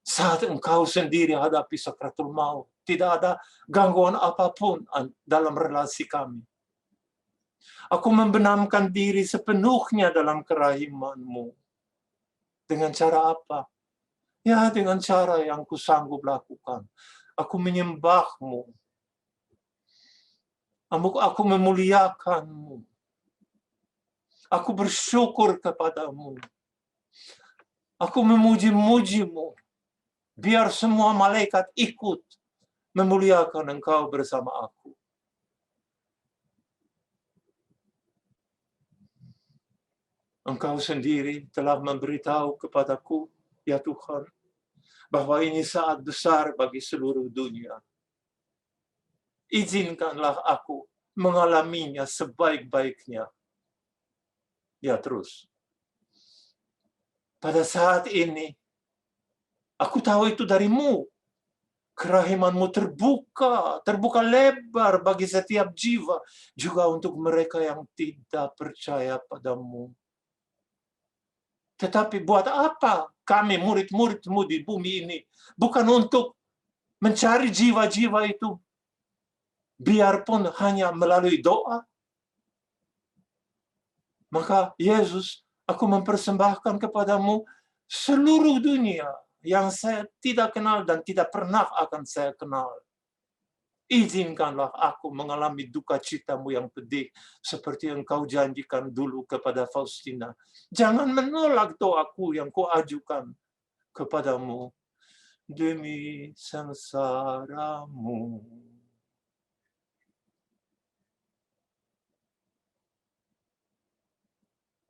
Saat Engkau sendiri hadapi sakratul maut, tidak ada gangguan apapun dalam relasi kami. Aku membenamkan diri sepenuhnya dalam kerahiman-Mu. Dengan cara apa? Ya, dengan cara yang ku sanggup lakukan. Aku menyembah-Mu. Aku memuliakan-Mu. Aku bersyukur kepada-Mu. Aku memuji-muji-Mu. Biar semua malaikat ikut memuliakan Engkau bersama aku. Engkau sendiri telah memberitahu kepadaku, ya Tuhan, bahwa ini saat besar bagi seluruh dunia. Izinkanlah aku mengalaminya sebaik-baiknya. Ya terus. Pada saat ini, aku tahu itu dari-Mu. Kerahiman-Mu terbuka lebar bagi setiap jiwa, juga untuk mereka yang tidak percaya pada-Mu. Tetapi buat apa kami murid-murid-Mu di bumi ini? Bukan untuk mencari jiwa-jiwa itu, biarpun hanya melalui doa. Maka Yesus, aku mempersembahkan kepadamu seluruh dunia yang saya tidak kenal dan tidak pernah akan saya kenal. Izinkanlah aku mengalami duka cita-Mu yang pedih, seperti Engkau janjikan dulu kepada Faustina. Jangan menolak doaku yang Kau ajukan kepadamu. demi sengsaramu.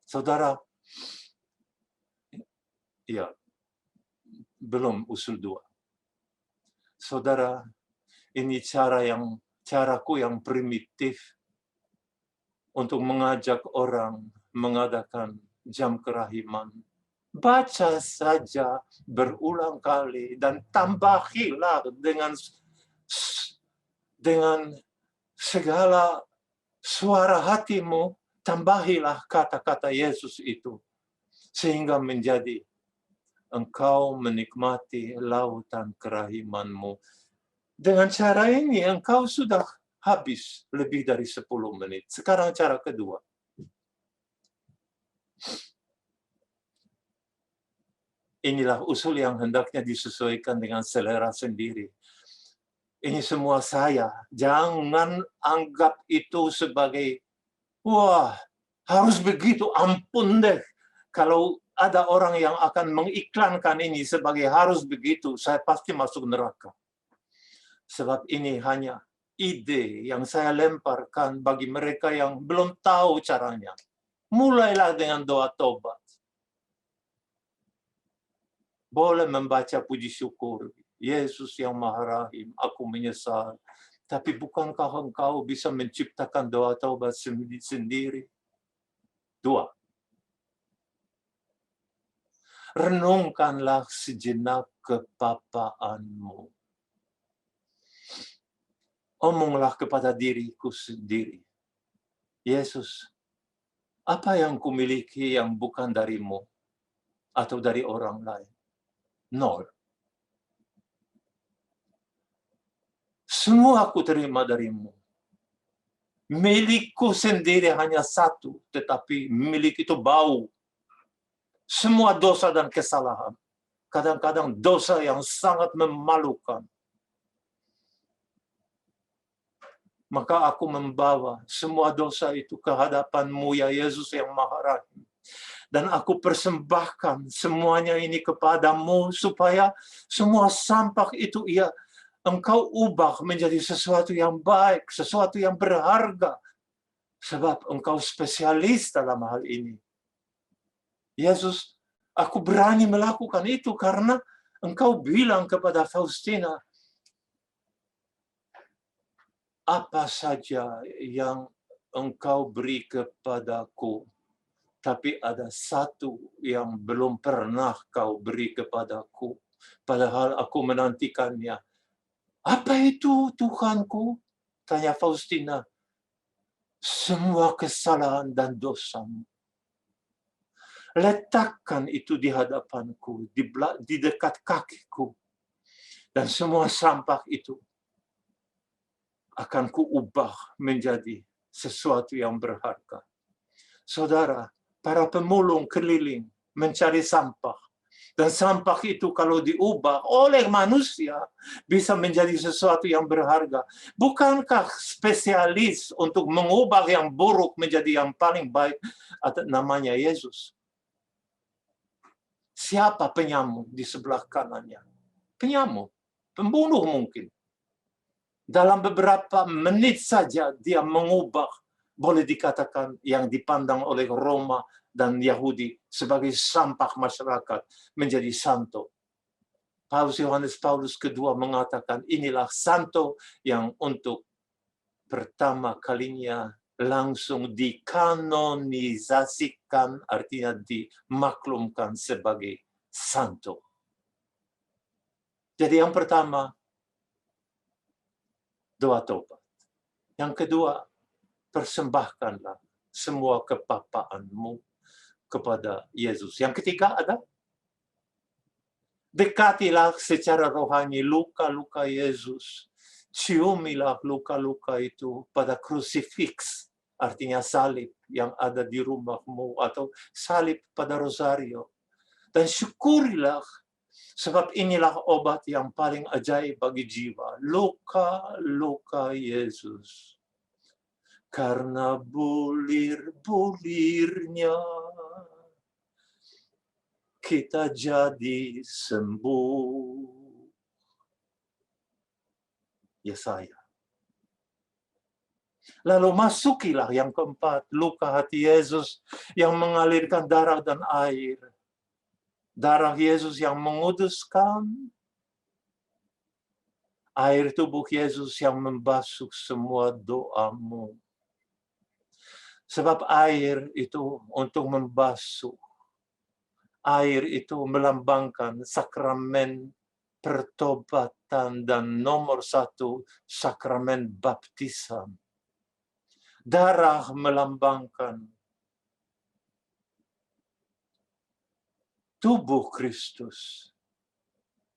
Saudara, ya, belum usul 2. Saudara, ini caraku yang primitif untuk mengajak orang mengadakan jam kerahiman. Baca saja berulang kali dan tambahilah dengan segala suara hatimu, tambahilah kata-kata Yesus itu sehingga menjadi engkau menikmati lautan kerahimanmu. Dengan cara ini engkau sudah habis lebih dari 10 menit. Sekarang cara kedua. Inilah usul yang hendaknya disesuaikan dengan selera sendiri. Ini semua saya. Jangan anggap itu sebagai, wah, harus begitu, ampun deh. Kalau ada orang yang akan mengiklankan ini sebagai harus begitu, saya pasti masuk neraka. Sebab ini hanya ide yang saya lemparkan bagi mereka yang belum tahu caranya. Mulailah dengan doa tobat. Boleh membaca puji syukur. Yesus yang Maha Rahim, aku menyesal. Tapi bukankah engkau bisa menciptakan doa taubat sendiri? 2. Renungkanlah sejenak kepapaanmu. Omonglah kepada diriku sendiri. Yesus, apa yang kumiliki yang bukan darimu atau dari orang lain? 0. Semua aku terima darimu. Milikku sendiri hanya 1, tetapi milik itu bau. Semua dosa dan kesalahan. Kadang-kadang dosa yang sangat memalukan. Maka aku membawa semua dosa itu ke hadapan-Mu, ya Yesus yang Maha Rahim. Dan aku persembahkan semuanya ini kepadamu supaya semua sampah itu Engkau ubah menjadi sesuatu yang baik, sesuatu yang berharga. Sebab Engkau spesialis dalam hal ini. Yesus, aku berani melakukan itu karena Engkau bilang kepada Faustina, apa saja yang Engkau beri kepadaku, tapi ada satu yang belum pernah kau beri kepadaku, padahal aku menantikannya. Apa itu, Tuhanku? Tanya Faustina. Semua kesalahan dan dosamu. Letakkan itu di hadapanku, di dekat kakiku. Dan semua sampah itu akan kuubah menjadi sesuatu yang berharga. Saudara, para pemulung keliling mencari sampah. Dan sampah itu kalau diubah oleh manusia bisa menjadi sesuatu yang berharga. Bukankah spesialis untuk mengubah yang buruk menjadi yang paling baik namanya Yesus? Siapa penyamu di sebelah kanannya? Penyamu, pembunuh mungkin. Dalam beberapa menit saja dia mengubah, boleh dikatakan yang dipandang oleh Roma dan Yahudi sebagai sampah masyarakat menjadi santo. Paus Yohanes Paulus II mengatakan inilah santo yang untuk pertama kalinya langsung dikanonisasikan, artinya dimaklumkan sebagai santo. Jadi yang pertama, doa tobat. Yang kedua, persembahkanlah semua kepapaanmu kepada Yesus. Yang ketiga ada, dekatilah secara rohani luka-luka Yesus. Ciumilah luka-luka itu pada krusifiks, artinya salib yang ada di rumahmu, atau salib pada rosario. Dan syukurilah, sebab inilah obat yang paling ajaib bagi jiwa. Luka-luka Yesus. Karena bulir-bulirnya kita jadi sembuh. Yesaya. Lalu masukilah yang keempat, luka hati Yesus yang mengalirkan darah dan air. Darah Yesus yang menguduskan, air tubuh Yesus yang membasuh semua doamu. Sebab air itu untuk membasuh. Air itu melambangkan sakramen pertobatan dan nomor satu sakramen baptisan. Darah melambangkan tubuh Kristus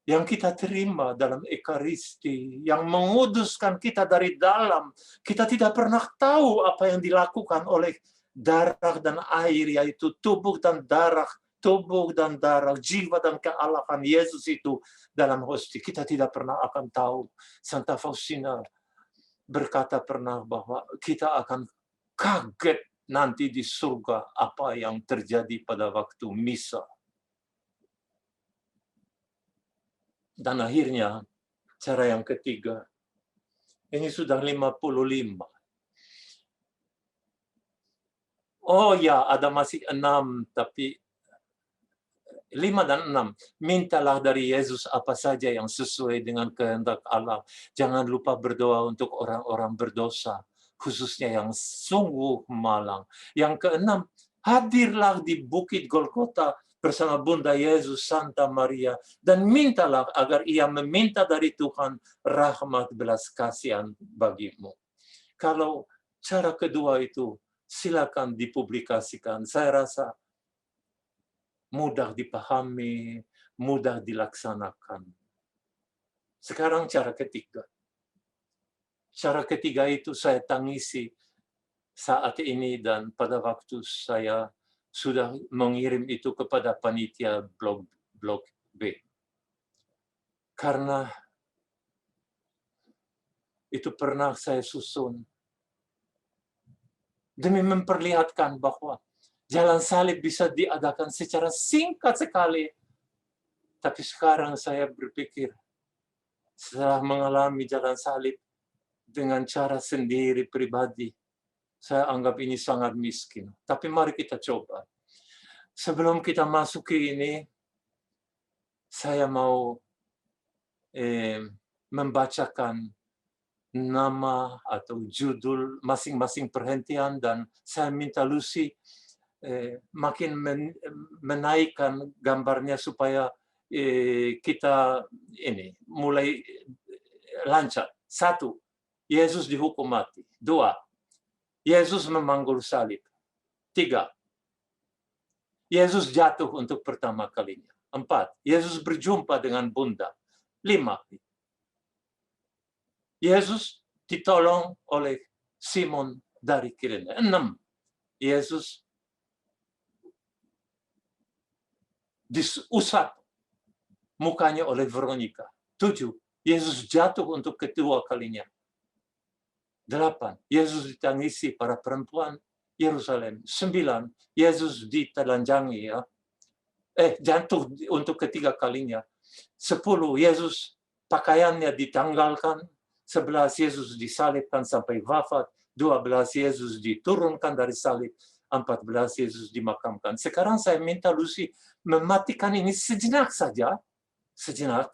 yang kita terima dalam Ekaristi, yang menguduskan kita dari dalam. Kita tidak pernah tahu apa yang dilakukan oleh darah dan air, yaitu tubuh dan darah, jiwa dan kealahan Yesus itu dalam hosti. Kita tidak pernah akan tahu. Santa Faustina berkata pernah bahwa kita akan kaget nanti di surga apa yang terjadi pada waktu misa. Dan akhirnya, cara yang ketiga, ini sudah 55. Oh ya, ada masih 6, tapi 5 dan 6. Mintalah dari Yesus apa saja yang sesuai dengan kehendak Allah. Jangan lupa berdoa untuk orang-orang berdosa, khususnya yang sungguh malang. Yang keenam, hadirlah di Bukit Golgota bersama Bunda Yesus, Santa Maria, dan mintalah agar ia meminta dari Tuhan rahmat belas kasihan bagimu. Kalau cara kedua itu, silakan dipublikasikan. Saya rasa mudah dipahami, mudah dilaksanakan. Sekarang cara ketiga. Cara ketiga itu saya tangisi saat ini dan pada waktu saya sudah mengirim itu kepada panitia blog B. Karena itu pernah saya susun demi memperlihatkan bahwa jalan salib bisa diadakan secara singkat sekali. Tapi sekarang saya berpikir, setelah mengalami jalan salib dengan cara sendiri pribadi, saya anggap ini sangat miskin. Tapi mari kita coba. Sebelum kita masuk ke ini, saya mau membacakan nama atau judul masing-masing perhentian, dan saya minta Lucy makin menaikkan gambarnya supaya kita ini mulai lancar. 1, Yesus dihukum mati. 2, Yesus memanggul salib. 3, Yesus jatuh untuk pertama kalinya. 4, Yesus berjumpa dengan Bunda. 5, Yesus ditolong oleh Simon dari Kirene. 6, Yesus diusap mukanya oleh Veronica. 7, Yesus jatuh untuk kedua kalinya. 8, Yesus ditangisi para perempuan Yerusalem. 9, Yesus ditelanjangi, jatuh untuk ketiga kalinya. 10, Yesus pakaiannya ditanggalkan. 11, Yesus disalibkan sampai wafat. 12, Yesus diturunkan dari salib. 14, Yesus dimakamkan. Sekarang saya minta Lucy mematikan ini sejenak saja. Sejenak.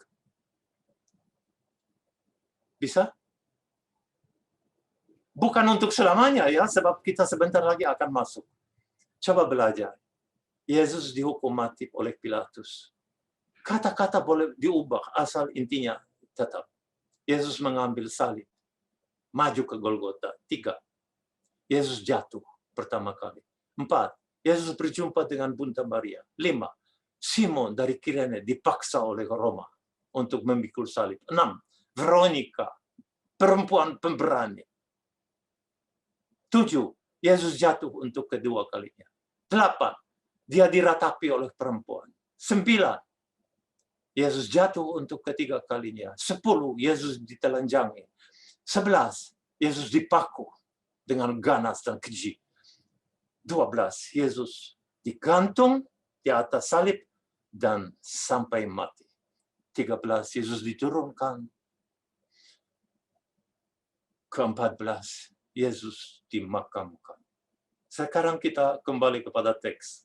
Bisa? Bukan untuk selamanya ya, sebab kita sebentar lagi akan masuk. Coba belajar. Yesus dihukum mati oleh Pilatus. Kata-kata boleh diubah, asal intinya tetap. Yesus mengambil salib, maju ke Golgota. 3, Yesus jatuh pertama kali. 4, Yesus berjumpa dengan Bunda Maria. 5, Simon dari Kirene dipaksa oleh Roma untuk memikul salib. 6, Veronica, perempuan pemberani. 7, Yesus jatuh untuk kedua kalinya. 8, dia diratapi oleh perempuan. 9, Yesus jatuh untuk ketiga kalinya. 10, Yesus ditelanjangi. 11, Yesus dipaku dengan ganas dan keji. 12, Yesus digantung di atas salib dan sampai mati. 13, Yesus diturunkan ke-14, Yesus dimakamkan. Sekarang kita kembali kepada teks.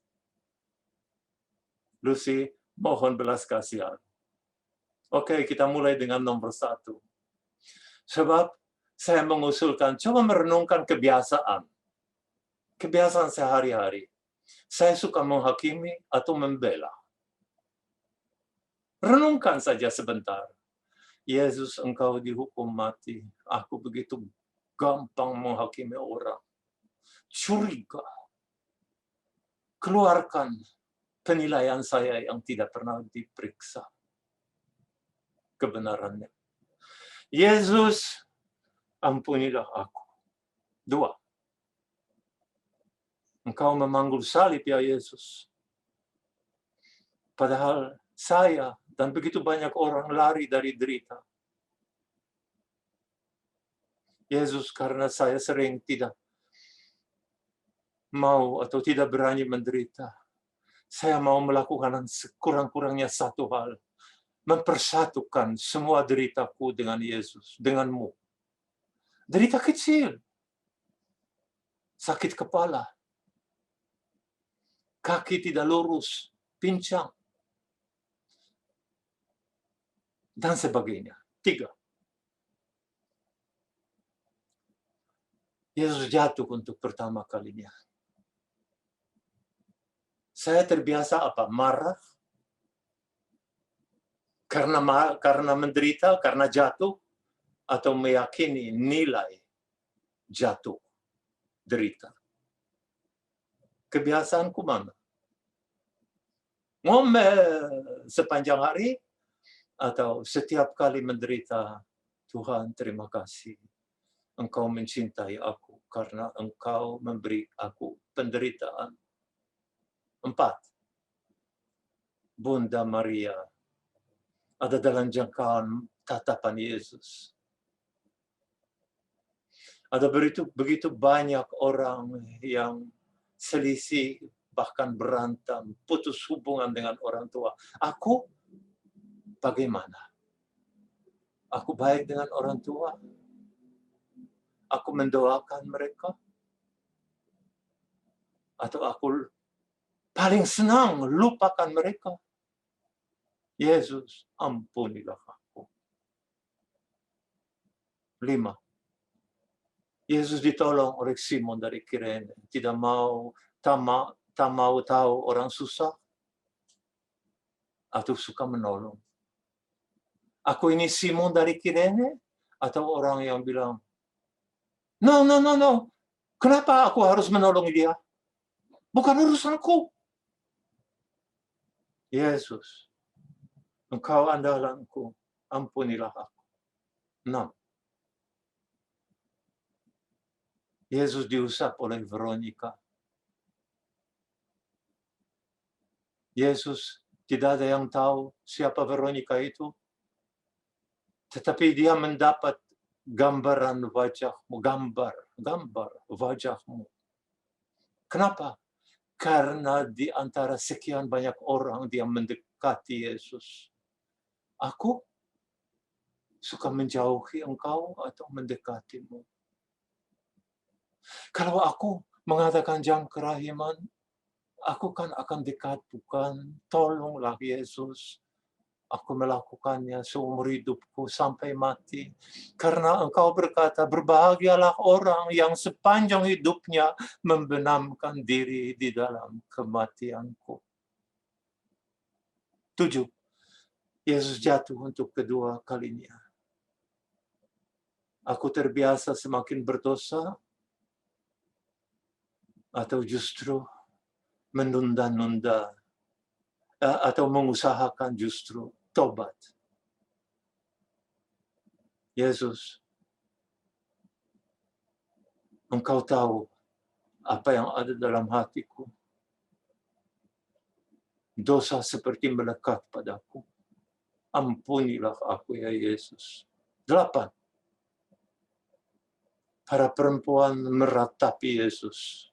Lucy, mohon belas kasihan. Oke, kita mulai dengan nomor 1. Sebab saya mengusulkan, coba merenungkan kebiasaan. Kebiasaan sehari-hari. Saya suka menghakimi atau membela. Renungkan saja sebentar. Yesus, engkau dihukum mati. Aku begitu gampang menghakimi orang. Curiga. Keluarkan penilaian saya yang tidak pernah diperiksa kebenarannya. Yesus, ampunilah aku. 2. Engkau memanggul salib ya Yesus. Padahal saya dan begitu banyak orang lari dari derita. Yesus, karena saya sering tidak mau atau tidak berani menderita, saya mau melakukan sekurang-kurangnya satu hal. Mempersatukan semua deritaku dengan Yesus, denganmu. Derita kecil. Sakit kepala. Kaki tidak lurus, pincang. Dan sebagainya. 3. Yesus jatuh untuk pertama kalinya. Saya terbiasa apa? Marah. Karena menderita, karena jatuh, atau meyakini nilai jatuh, derita. Kebiasaanku mana? Ngomel sepanjang hari, atau setiap kali menderita, Tuhan terima kasih. Engkau mencintai aku karena engkau memberi aku penderitaan. 4. Bunda Maria ada dalam jangkauan tatapan Yesus. Ada begitu banyak orang yang selisih, bahkan berantem, putus hubungan dengan orang tua. Aku bagaimana? Aku baik dengan orang tua? Aku mendoakan mereka? Atau aku paling senang lupakan mereka? Yesus, ampunilah aku. 5. Yesus ditolong oleh Simon dari Kirene. Tak mau tahu orang susah atau suka menolong. Aku ini Simon dari Kirene atau orang yang bilang, no. Kenapa aku harus menolong dia? Bukan urusanku. Yesus, engkau andalanku, ampunilah aku. 6. Yesus diusap oleh Veronica. Yesus tidak ada yang tahu siapa Veronica itu. Tetapi dia mendapat gambaran wajahmu, gambar wajahmu. Kenapa? Karena di antara sekian banyak orang dia mendekati Yesus. Aku suka menjauhi engkau atau mendekatimu. Kalau aku mengatakan jam kerahiman, aku kan akan dekat, bukan? Tolonglah Yesus. Aku melakukannya seumur hidupku sampai mati. Karena engkau berkata, berbahagialah orang yang sepanjang hidupnya membenamkan diri di dalam kematianku. 7. Yesus jatuh untuk kedua kalinya. Aku terbiasa semakin berdosa, atau justru menunda-nunda, atau mengusahakan justru tobat. Yesus, engkau tahu apa yang ada dalam hatiku. Dosa seperti melekat padaku. Ampunilah aku ya Yesus. 8. Para perempuan meratapi Yesus.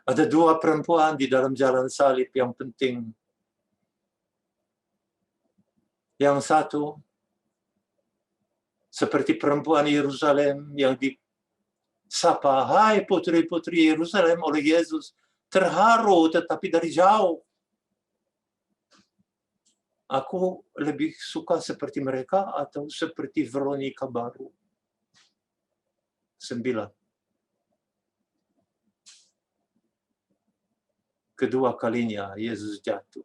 Ada 2 perempuan di dalam jalan salib yang penting. Yang satu Seperti perempuan Yerusalem yang disapa, "Hai putri-putri Yerusalem," oleh Yesus. Terharu tetapi dari jauh. Aku lebih suka seperti mereka atau seperti Veronica baru. 9. Kedua kalinya Yesus jatuh.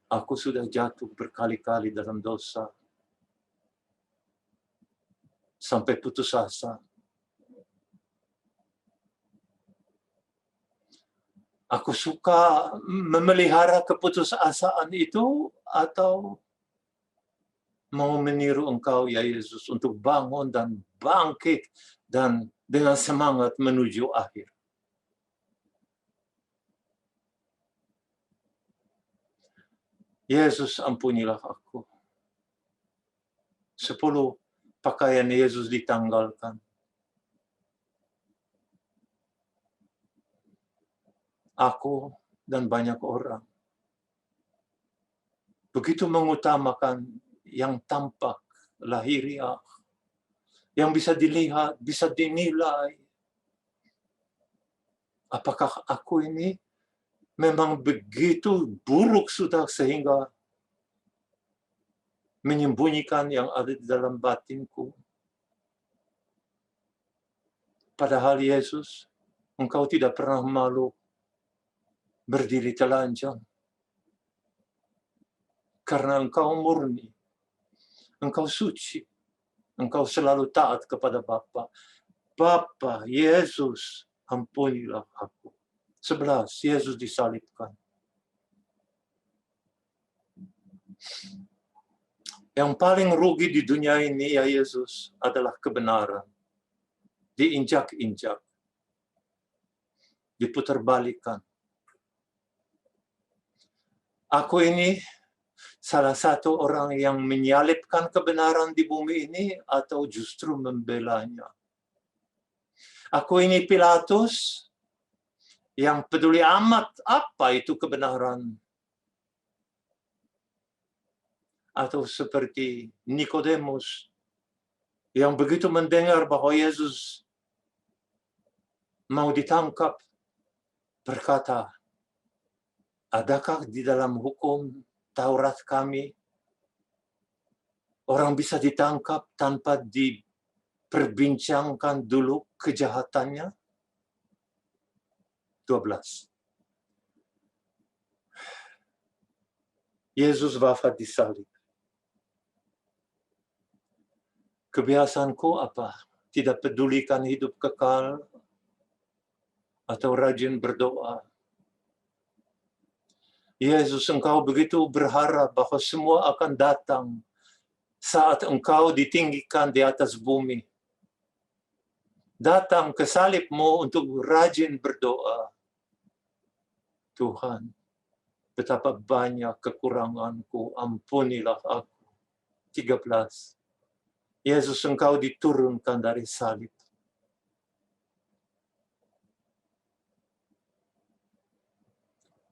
Aku sudah jatuh berkali-kali dalam dosa. Sampai putus asa. Aku suka memelihara keputusasaan itu atau mau meniru Engkau ya Yesus untuk bangun dan bangkit dan dengan semangat menuju akhir. Yesus ampunilah aku. 10 pakaian Yesus ditanggalkan. Aku dan banyak orang begitu mengutamakan yang tampak, lahiriah, yang bisa dilihat, bisa dinilai. Apakah aku ini memang begitu buruk sudah sehingga menyembunyikan yang ada di dalam batinku? Padahal Yesus, Engkau tidak pernah malu berdiri telanjang. Karena Engkau murni, Engkau suci, Engkau selalu taat kepada Bapa. Bapa, Yesus, ampunilah aku. 11, Yesus disalibkan. Yang paling rugi di dunia ini, ya Yesus, adalah kebenaran. Diinjak-injak. Diputarbalikkan. Aku ini salah satu orang yang menyalibkan kebenaran di bumi ini atau justru membelanya. Aku ini Pilatus yang peduli amat apa itu kebenaran. Atau seperti Nikodemus yang begitu mendengar bahwa Yesus mau ditangkap, berkata, adakah di dalam hukum Taurat kami orang bisa ditangkap tanpa diperbincangkan dulu kejahatannya? 12. Yesus wafat di salib. Kebiasaanku apa? Tidak pedulikan hidup kekal atau rajin berdoa. Yesus, Engkau begitu berharap bahwa semua akan datang saat Engkau ditinggikan di atas bumi. Datang ke salib-Mu untuk rajin berdoa. Tuhan, betapa banyak kekuranganku, ampunilah aku. 13. Yesus, Engkau diturunkan dari salib.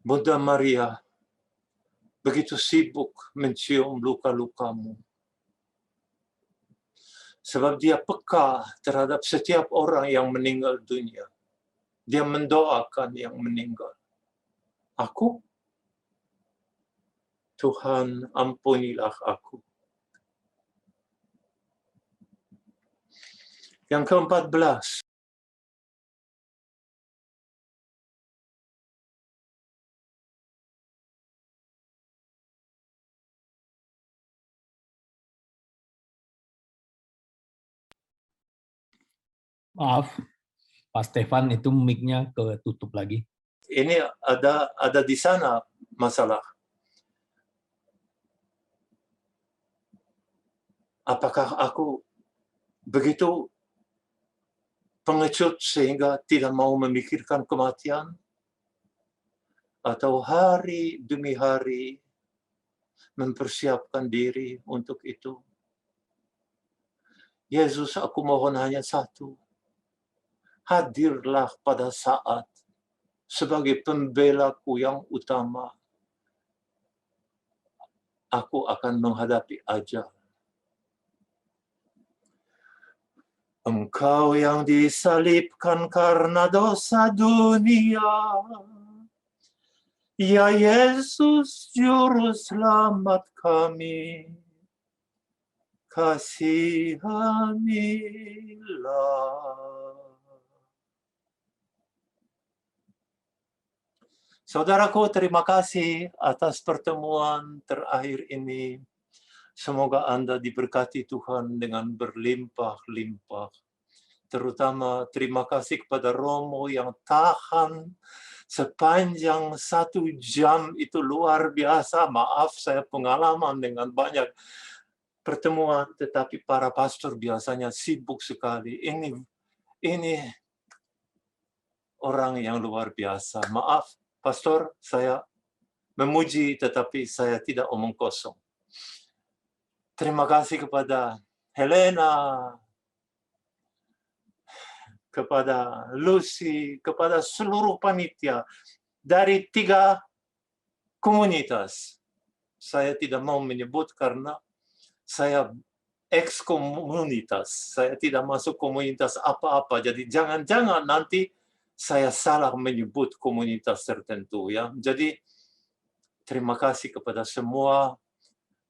Bunda Maria begitu sibuk mencium luka-lukamu. Sebab dia peka terhadap setiap orang yang meninggal dunia. Dia mendoakan yang meninggal. Aku? Tuhan, ampunilah aku. Yang ke-14. Maaf, Pak Stefan itu mic-nya ketutup lagi. Ini ada di sana masalah. Apakah aku begitu pengecut sehingga tidak mau memikirkan kematian? Atau hari demi hari mempersiapkan diri untuk itu? Yesus, aku mohon hanya satu. Hadirlah pada saat sebagai pembelaku yang utama. aku akan menghadapi ajal. Engkau yang disalibkan karena dosa dunia, ya Yesus Juru Selamat kami, kasihanilah. Saudaraku, terima kasih atas pertemuan terakhir ini. Semoga Anda diberkati Tuhan dengan berlimpah-limpah. Terutama terima kasih kepada Romo yang tahan sepanjang 1 jam, itu luar biasa. Maaf, saya pengalaman dengan banyak pertemuan, tetapi para pastor biasanya sibuk sekali. Ini orang yang luar biasa. Maaf, pastor, saya memuji tetapi saya tidak omong kosong. Terima kasih kepada Helena, kepada Lucy, kepada seluruh panitia dari 3 komunitas. Saya tidak mau menyebut karena saya ex-komunitas. Saya tidak masuk komunitas apa-apa. Jadi jangan-jangan nanti saya salah menyebut komunitas tertentu, ya. Jadi terima kasih kepada semua.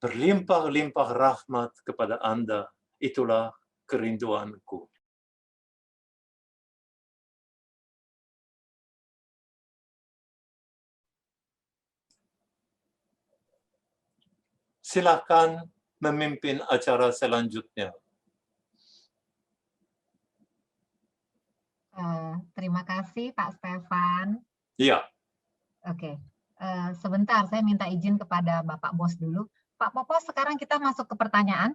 Berlimpah-limpah rahmat kepada Anda. Itulah kerinduanku. Silakan memimpin acara selanjutnya. Terima kasih Pak Stefan. Iya. Oke, sebentar saya minta izin kepada Bapak Bos dulu. Pak Popo, sekarang kita masuk ke pertanyaan.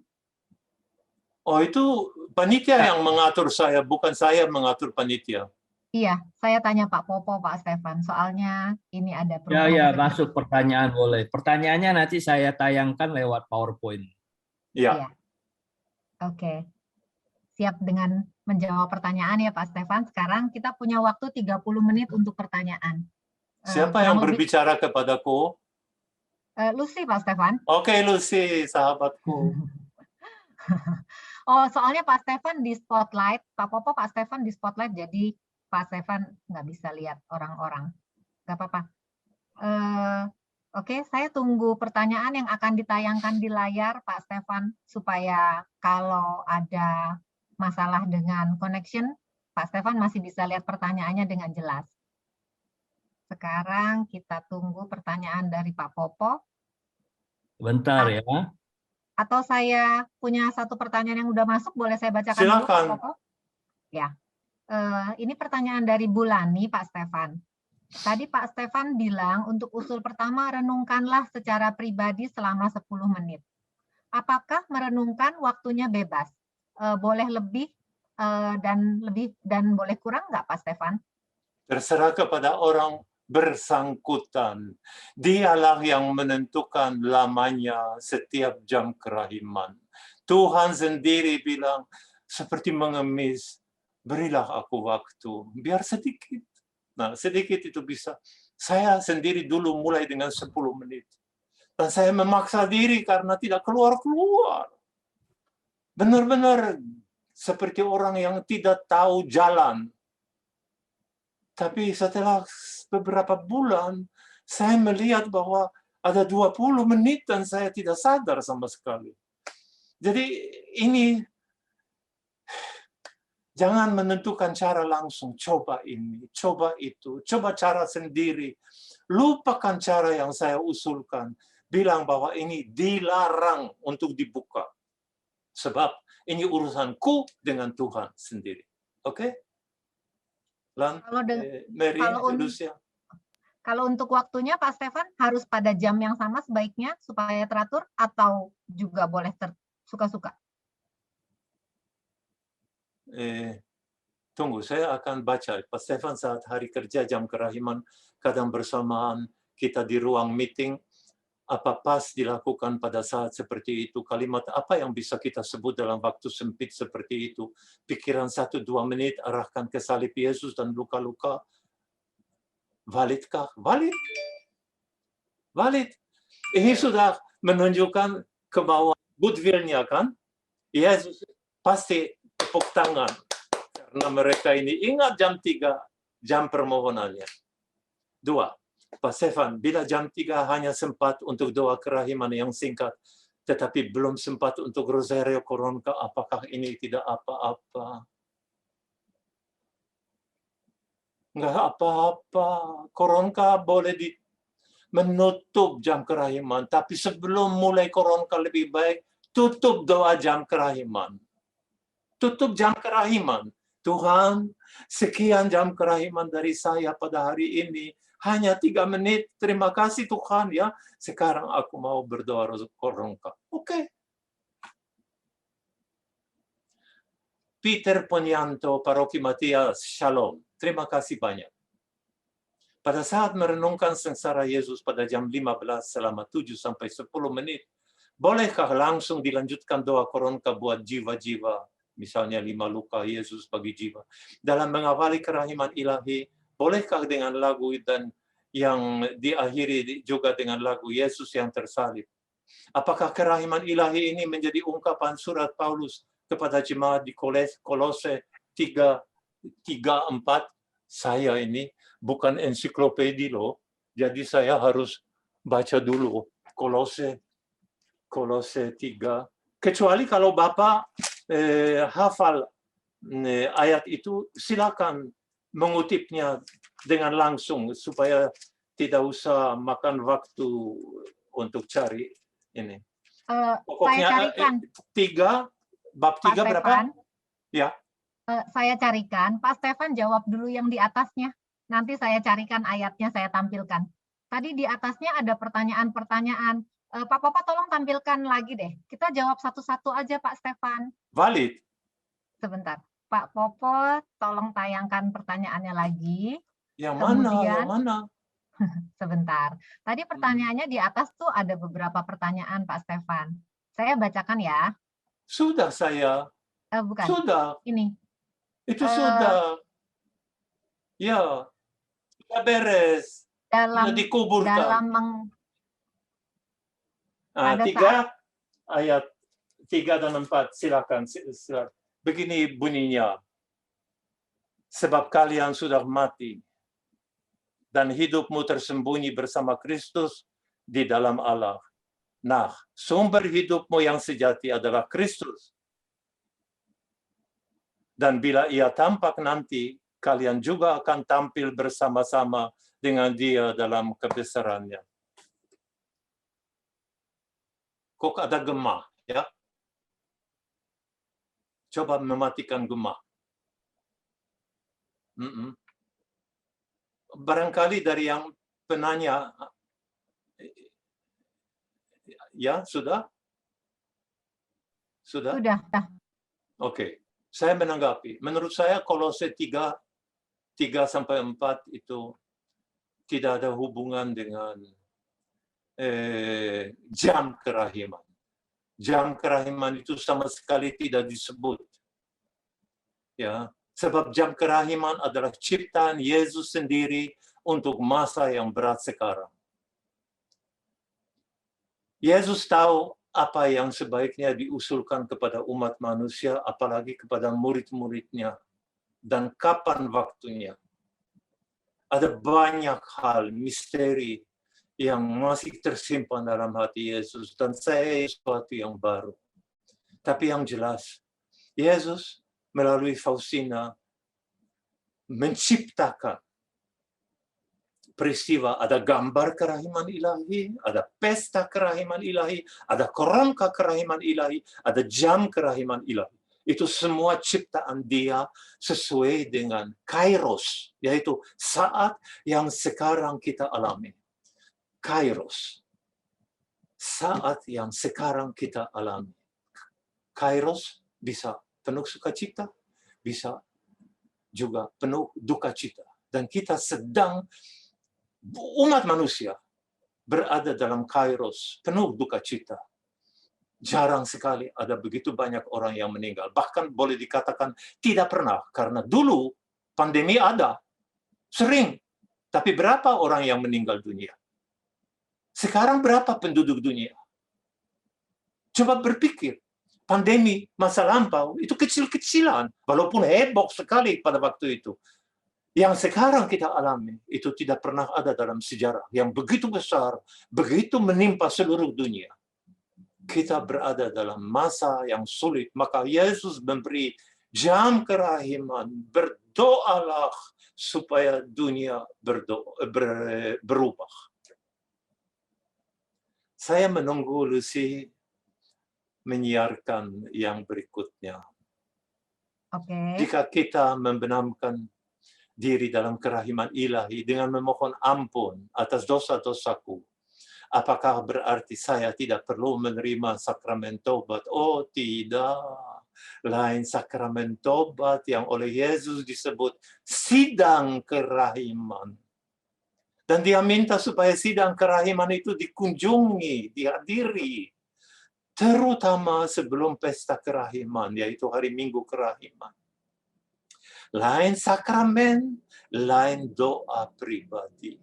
Oh, itu panitia yang mengatur saya, bukan saya mengatur panitia. Iya, saya tanya Pak Popo, Pak Stefan. Soalnya ini ada Ya, perubahan. ya, masuk pertanyaan boleh. Pertanyaannya nanti saya tayangkan lewat PowerPoint. Iya. Iya. Oke. Siap dengan menjawab pertanyaan ya Pak Stefan. Sekarang kita punya waktu 30 menit untuk pertanyaan. Siapa yang berbicara kepadaku? Lucy, Pak Stefan. Oke, Lucy, sahabatku. Oh, soalnya Pak Stefan di spotlight, Pak Popo, Pak Stefan di spotlight, jadi Pak Stefan nggak bisa lihat orang-orang. Nggak apa-apa. Oke, saya tunggu pertanyaan yang akan ditayangkan di layar, Pak Stefan, supaya kalau ada masalah dengan connection, Pak Stefan masih bisa lihat pertanyaannya dengan jelas. Sekarang kita tunggu pertanyaan dari Pak Popo. Bentar ya. Atau saya punya satu pertanyaan yang udah masuk, boleh saya bacakan Silakan. dulu Pak Popo? Ya, ini pertanyaan dari Bulani, Pak Stefan. Tadi Pak Stefan bilang untuk usul pertama renungkanlah secara pribadi selama 10 menit. Apakah merenungkan waktunya bebas? Boleh lebih dan boleh kurang nggak Pak Stefan? Terserah kepada orang bersangkutan. Dialah yang menentukan lamanya setiap jam kerahiman. Tuhan sendiri bilang, seperti mengemis, berilah aku waktu, biar sedikit. Nah, sedikit itu bisa. Saya sendiri dulu mulai dengan 10 menit. Dan saya memaksa diri karena tidak keluar-keluar. Benar-benar seperti orang yang tidak tahu jalan. Tapi setelah beberapa bulan, saya melihat bahwa ada 20 menit dan saya tidak sadar sama sekali. Jadi ini, jangan menentukan cara langsung, coba ini, coba itu, coba cara sendiri. Lupakan cara yang saya usulkan, bilang bahwa ini dilarang untuk dibuka. Sebab ini urusanku dengan Tuhan sendiri. Oke? Mary, Lucia. Kalau untuk waktunya Pak Stefan harus pada jam yang sama sebaiknya supaya teratur atau juga boleh suka-suka? Tunggu, saya akan baca. Pak Stefan saat hari kerja jam kerahiman kadang bersamaan kita di ruang meeting. Apa pas dilakukan pada saat seperti itu? Kalimat apa yang bisa kita sebut dalam waktu sempit seperti itu? Pikiran 1-2 menit arahkan ke salib Yesus dan luka-luka. Validkah? Valid. Valid. Ini sudah menunjukkan kemauan goodwill-nya kan. Yesus pasti tepuk tangan karena mereka ini ingat jam 3, jam permohonannya. 2, Pak Stefan, bila jam 3 hanya sempat untuk doa kerahiman yang singkat, tetapi belum sempat untuk Rosario Koronka, apakah ini tidak apa-apa? Nggak apa-apa. Koronka boleh menutup jam kerahiman, tapi sebelum mulai Koronka lebih baik, tutup doa jam kerahiman. Tutup jam kerahiman. Tuhan, sekian jam kerahiman dari saya pada hari ini. Hanya 3 menit. Terima kasih Tuhan ya. Sekarang aku mau berdoa Koronka. Oke. Peter Ponianto, Paroki Matias, Shalom. Terima kasih banyak. Pada saat merenungkan sengsara Yesus pada jam 15 selama 7-10 menit, bolehkah langsung dilanjutkan doa Koronka buat jiwa-jiwa, misalnya 5 luka Yesus bagi jiwa. Dalam mengawali kerahiman ilahi, bolehkah dengan lagu dan yang diakhiri juga dengan lagu Yesus yang tersalib? Apakah kerahiman ilahi ini menjadi ungkapan surat Paulus kepada jemaat di Kolose 3:4? Saya ini bukan ensiklopedi loh, jadi saya harus baca dulu Kolose 3. Kecuali kalau Bapak hafal ayat itu, silakan mengutipnya dengan langsung supaya tidak usah makan waktu untuk cari ini. Saya Pokoknya carikan. 3, bab 3 Pak berapa? Stefan, Ya. saya carikan. Pak Stefan jawab dulu yang di atasnya. Nanti saya carikan ayatnya, saya tampilkan. Tadi di atasnya ada pertanyaan-pertanyaan. Pak Popo tolong tampilkan lagi deh. Kita jawab satu-satu aja Pak Stefan. Valid. Sebentar. Pak Popo tolong tayangkan pertanyaannya lagi. Yang Kemudian, mana? sebentar. Tadi pertanyaannya di atas tuh ada beberapa pertanyaan Pak Stefan. Saya bacakan ya. Sudah saya. Bukan. Sudah. Ini. Itu sudah. Ya. Sudah beres. Sudah dikuburkan. Pada 3 ayat 3 dan 4. Silakan. Begini bunyinya. Sebab kalian sudah mati dan hidupmu tersembunyi bersama Kristus di dalam Allah. Nah, sumber hidupmu yang sejati adalah Kristus. Dan bila Ia tampak nanti, kalian juga akan tampil bersama-sama dengan Dia dalam kebesarannya. Kok ada gema, ya? Coba mematikan gema. Barangkali dari yang penanya, ya sudah? Sudah? Sudah. Oke. Saya menanggapi. Menurut saya Kolose 3-4 itu tidak ada hubungan dengan jam kerahiman. Jam kerahiman itu sama sekali tidak disebut. Ya, sebab jam kerahiman adalah ciptaan Yesus sendiri untuk masa yang berat sekarang. Yesus tahu apa yang sebaiknya diusulkan kepada umat manusia, apalagi kepada murid-muridnya, dan kapan waktunya. Ada banyak hal, misteri yang masih tersimpan dalam hati Yesus, dan saya sesuatu yang baru. Tapi yang jelas, Yesus melalui Faustina menciptakan peristiwa, ada gambar kerahiman ilahi, ada pesta kerahiman ilahi, ada Koronka kerahiman ilahi, ada jam kerahiman ilahi. Itu semua ciptaan Dia sesuai dengan kairos, yaitu saat yang sekarang kita alami. Kairos. Saat yang sekarang kita alami. Kairos bisa penuh sukacita, bisa juga penuh duka cita. Dan kita sedang, umat manusia berada dalam kairos, penuh duka cita. Jarang sekali ada begitu banyak orang yang meninggal. Bahkan boleh dikatakan tidak pernah, karena dulu pandemi ada, sering. Tapi berapa orang yang meninggal dunia? Sekarang berapa penduduk dunia? Coba berpikir, pandemi masa lampau itu kecil-kecilan, walaupun heboh sekali pada waktu itu. Yang sekarang kita alami itu tidak pernah ada dalam sejarah yang begitu besar, begitu menimpa seluruh dunia. Kita berada dalam masa yang sulit, maka Yesus memberi jam kerahiman, berdoalah supaya dunia berubah. Saya menunggu Lucy menyiarkan yang berikutnya. Oke. Jika kita membenamkan diri dalam kerahiman ilahi dengan memohon ampun atas dosa-dosaku, apakah berarti saya tidak perlu menerima sakramen tobat? Oh tidak. Lain sakramen tobat yang oleh Yesus disebut sidang kerahiman. Dan dia minta supaya sidang kerahiman itu dikunjungi, dihadiri. Terutama sebelum pesta kerahiman, yaitu hari Minggu kerahiman. Lain sakramen, lain doa pribadi.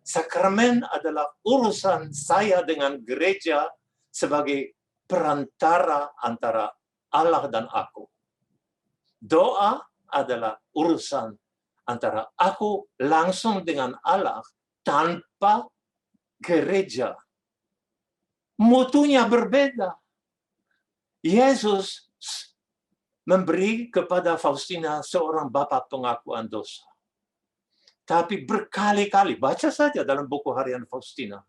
Sakramen adalah urusan saya dengan gereja sebagai perantara antara Allah dan aku. Doa adalah urusan antara aku langsung dengan Allah tanpa gereja. Mutunya berbeda. Yesus memberi kepada Faustina seorang bapa pengakuan dosa. Tapi berkali-kali, baca saja dalam buku harian Faustina.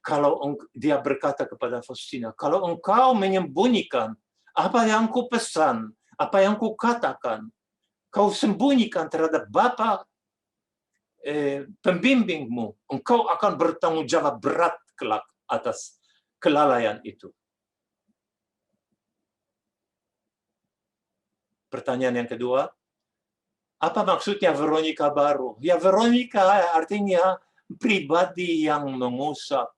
Kalau dia berkata kepada Faustina, kalau engkau menyembunyikan apa yang ku pesan, apa yang ku katakan, kau sembunyikan terhadap bapa pembimbingmu, engkau akan bertanggung jawab berat kelak atas kelalaian itu. Pertanyaan yang kedua, apa maksudnya Veronica baru? Ya, Veronica artinya pribadi yang mengusap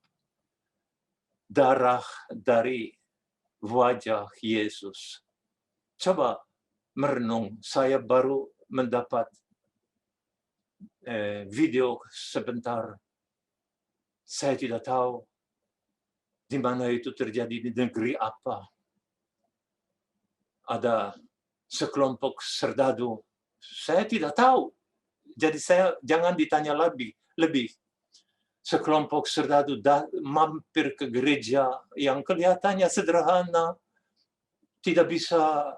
darah dari wajah Yesus. Coba merenung, saya baru mendapat video sebentar. Saya tidak tahu di mana itu terjadi, di negeri apa. Ada sekelompok serdadu. Saya tidak tahu. Jadi saya jangan ditanya lebih. Sekelompok serdadu mampir ke gereja yang kelihatannya sederhana, tidak bisa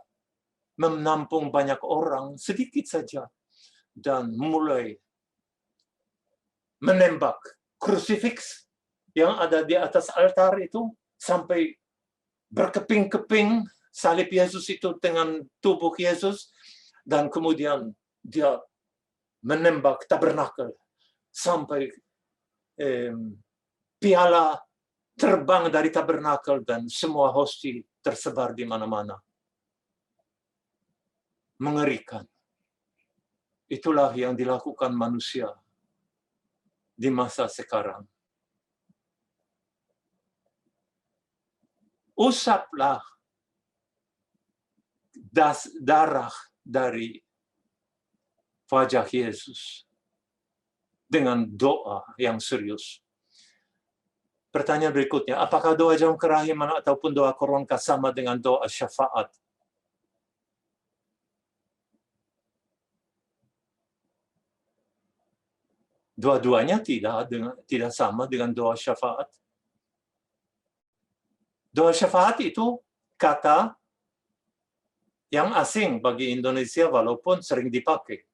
menampung banyak orang, sedikit saja. Dan mulai menembak krusifiks yang ada di atas altar itu sampai berkeping-keping salib Yesus itu dengan tubuh Yesus, dan kemudian dia menembak tabernakel sampai piala terbang dari tabernakel dan semua hosti tersebar di mana-mana. Mengerikan. Itulah yang dilakukan manusia di masa sekarang. Usaplah darah dari wajah Yesus dengan doa yang serius. Pertanyaan berikutnya, apakah doa jam kerahiman ataupun doa koronka sama dengan doa syafaat? Dua-duanya tidak sama dengan doa syafaat. Doa syafaat itu kata yang asing bagi Indonesia walaupun sering dipakai.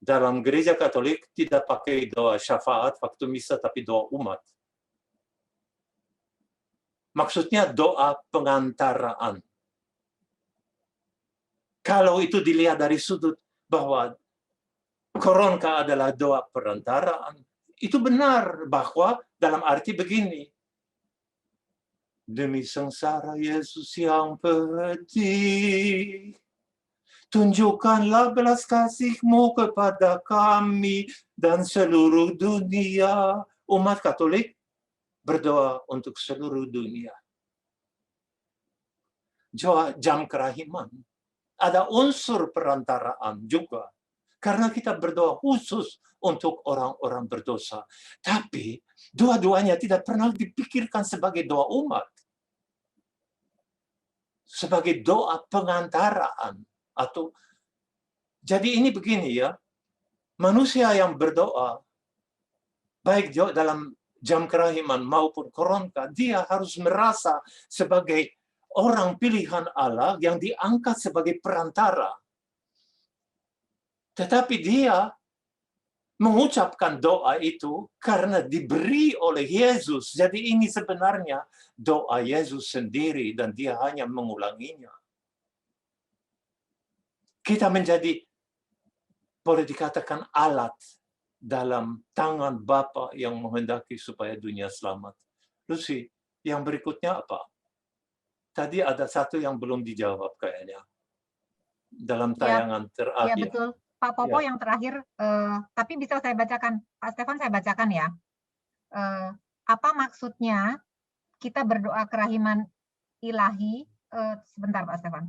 Dalam gereja Katolik tidak pakai doa syafaat waktu misa, tapi doa umat. Maksudnya doa pengantaraan. Kalau itu dilihat dari sudut bahwa koronka adalah doa perantaraan, itu benar bahwa dalam arti begini. Demi sengsara Yesus yang pedih, tunjukkanlah belas kasih-Mu kepada kami dan seluruh dunia. Umat Katolik berdoa untuk seluruh dunia. Jam kerahiman. Ada unsur perantaraan juga. Karena kita berdoa khusus untuk orang-orang berdosa. Tapi dua-duanya tidak pernah dipikirkan sebagai doa umat. sebagai doa pengantaraan. Jadi ini begini ya, manusia yang berdoa, baik dalam jam kerahiman maupun koronka, dia harus merasa sebagai orang pilihan Allah yang diangkat sebagai perantara. Tetapi dia mengucapkan doa itu karena diberi oleh Yesus. Jadi ini sebenarnya doa Yesus sendiri dan dia hanya mengulanginya. Kita menjadi, boleh dikatakan, alat dalam tangan Bapa yang menghendaki supaya dunia selamat. Lucy, yang berikutnya apa? Tadi ada satu yang belum dijawab kayaknya. Dalam tayangan terakhir. Ya betul. Pak Popo yang terakhir, tapi bisa saya bacakan. Pak Stefan saya bacakan ya. Apa maksudnya kita berdoa kerahiman ilahi? Sebentar Pak Stefan.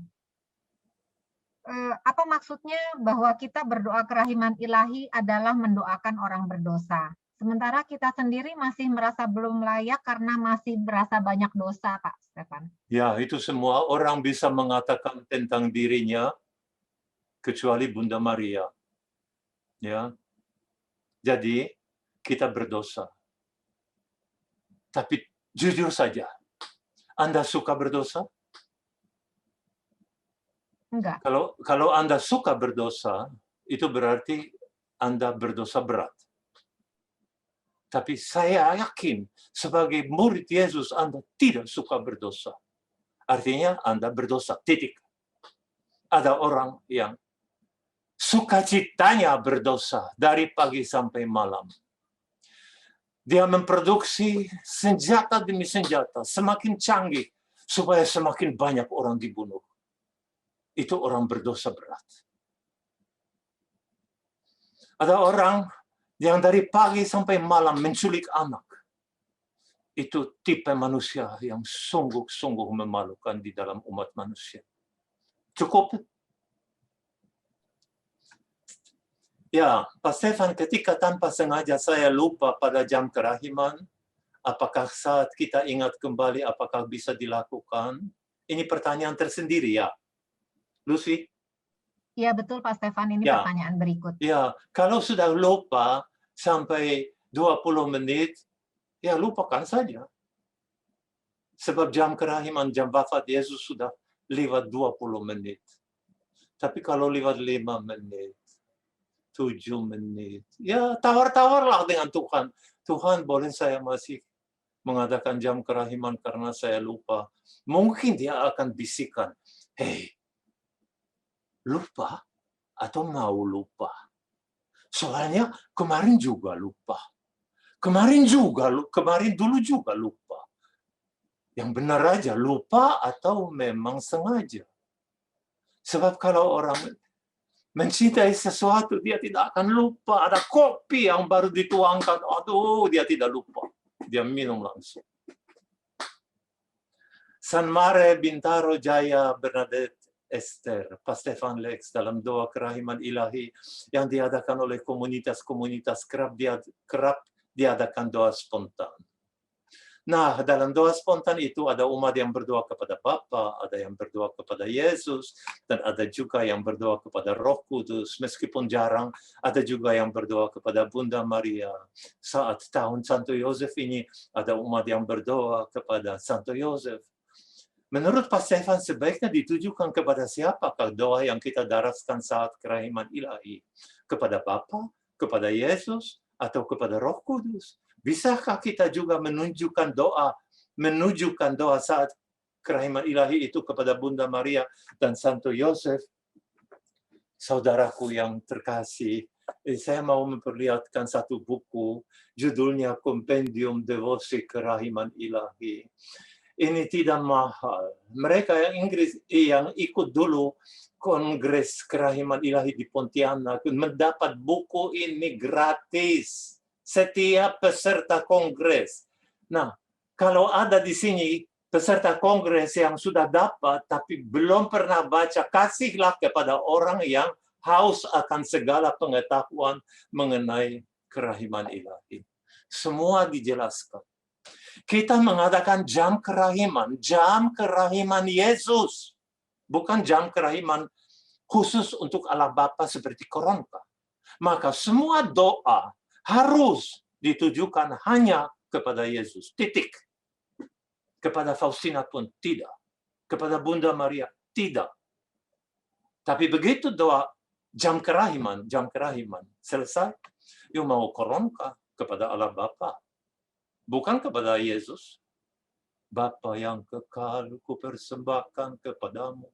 Apa maksudnya bahwa kita berdoa kerahiman ilahi adalah mendoakan orang berdosa? Sementara kita sendiri masih merasa belum layak karena masih merasa banyak dosa, Pak Stefan. Ya, itu semua orang bisa mengatakan tentang dirinya, kecuali Bunda Maria. Ya. Jadi, kita berdosa. Tapi jujur saja, Anda suka berdosa? Enggak. Kalau Anda suka berdosa, itu berarti Anda berdosa berat. Tapi saya yakin sebagai murid Yesus Anda tidak suka berdosa. Artinya Anda berdosa, titik. Ada orang yang sukacitanya berdosa dari pagi sampai malam. Dia memproduksi senjata demi senjata, semakin canggih, supaya semakin banyak orang dibunuh. Itu orang berdosa berat. Ada orang yang dari pagi sampai malam menculik anak. Itu tipe manusia yang sungguh-sungguh memalukan di dalam umat manusia. Cukup? Ya, Pak Stefan, ketika tanpa sengaja saya lupa pada jam kerahiman, apakah saat kita ingat kembali, apakah bisa dilakukan? Ini pertanyaan tersendiri ya. Lucy? Iya betul Pak Stefan, ini Ya. pertanyaan berikut. Ya, kalau sudah lupa sampai 20 menit, ya lupakan saja. Sebab jam kerahiman, jam wafat Yesus sudah lewat 20 menit. Tapi kalau lewat 5 menit, 7 menit, ya tawar-tawarlah dengan Tuhan. Tuhan, boleh saya masih mengadakan jam kerahiman karena saya lupa. Mungkin dia akan bisikan, hei, lupa atau mau lupa? Soalnya kemarin juga lupa. Kemarin dulu juga lupa. Yang benar aja, lupa atau memang sengaja. Sebab kalau orang mencintai sesuatu, dia tidak akan lupa. Ada kopi yang baru dituangkan, aduh, dia tidak lupa. Dia minum langsung. San Mare Bintaro Jaya Bernadette Esther, Pak Stefan Lex dalam doa kerahiman ilahi yang diadakan oleh komunitas-komunitas kerap diadakan doa spontan. Nah, dalam doa spontan itu ada umat yang berdoa kepada Bapa, ada yang berdoa kepada Yesus, dan ada juga yang berdoa kepada Roh Kudus. Meskipun jarang, ada juga yang berdoa kepada Bunda Maria. Saat tahun Santo Yosef ini, ada umat yang berdoa kepada Santo Yosef. Menurut Pak Stefan, sebaiknya ditujukan kepada siapakah doa yang kita daraskan saat kerahiman ilahi? Kepada Bapa, kepada Yesus, atau kepada Roh Kudus? Bisakah kita juga menunjukkan doa saat kerahiman ilahi itu kepada Bunda Maria dan Santo Yosef? Saudaraku yang terkasih, saya mau memperlihatkan satu buku, judulnya Compendium Devosi Kerahiman Ilahi. Ini tidak mahal. Mereka yang Inggris yang ikut dulu Kongres Kerahiman Ilahi di Pontianak mendapat buku ini gratis. Setiap peserta kongres. Nah, kalau ada di sini peserta kongres yang sudah dapat tapi belum pernah baca, kasihlah kepada orang yang haus akan segala pengetahuan mengenai kerahiman ilahi. Semua dijelaskan. Kita mengadakan jam kerahiman Yesus. Bukan jam kerahiman khusus untuk Allah Bapa seperti Koronka. Maka semua doa harus ditujukan hanya kepada Yesus. Titik. Kepada Faustina pun tidak. Kepada Bunda Maria tidak. Tapi begitu doa jam kerahiman selesai, you mau Koronka kepada Allah Bapa. Bukan kepada Yesus. Bapa yang kekal, ku persembahkan kepadamu.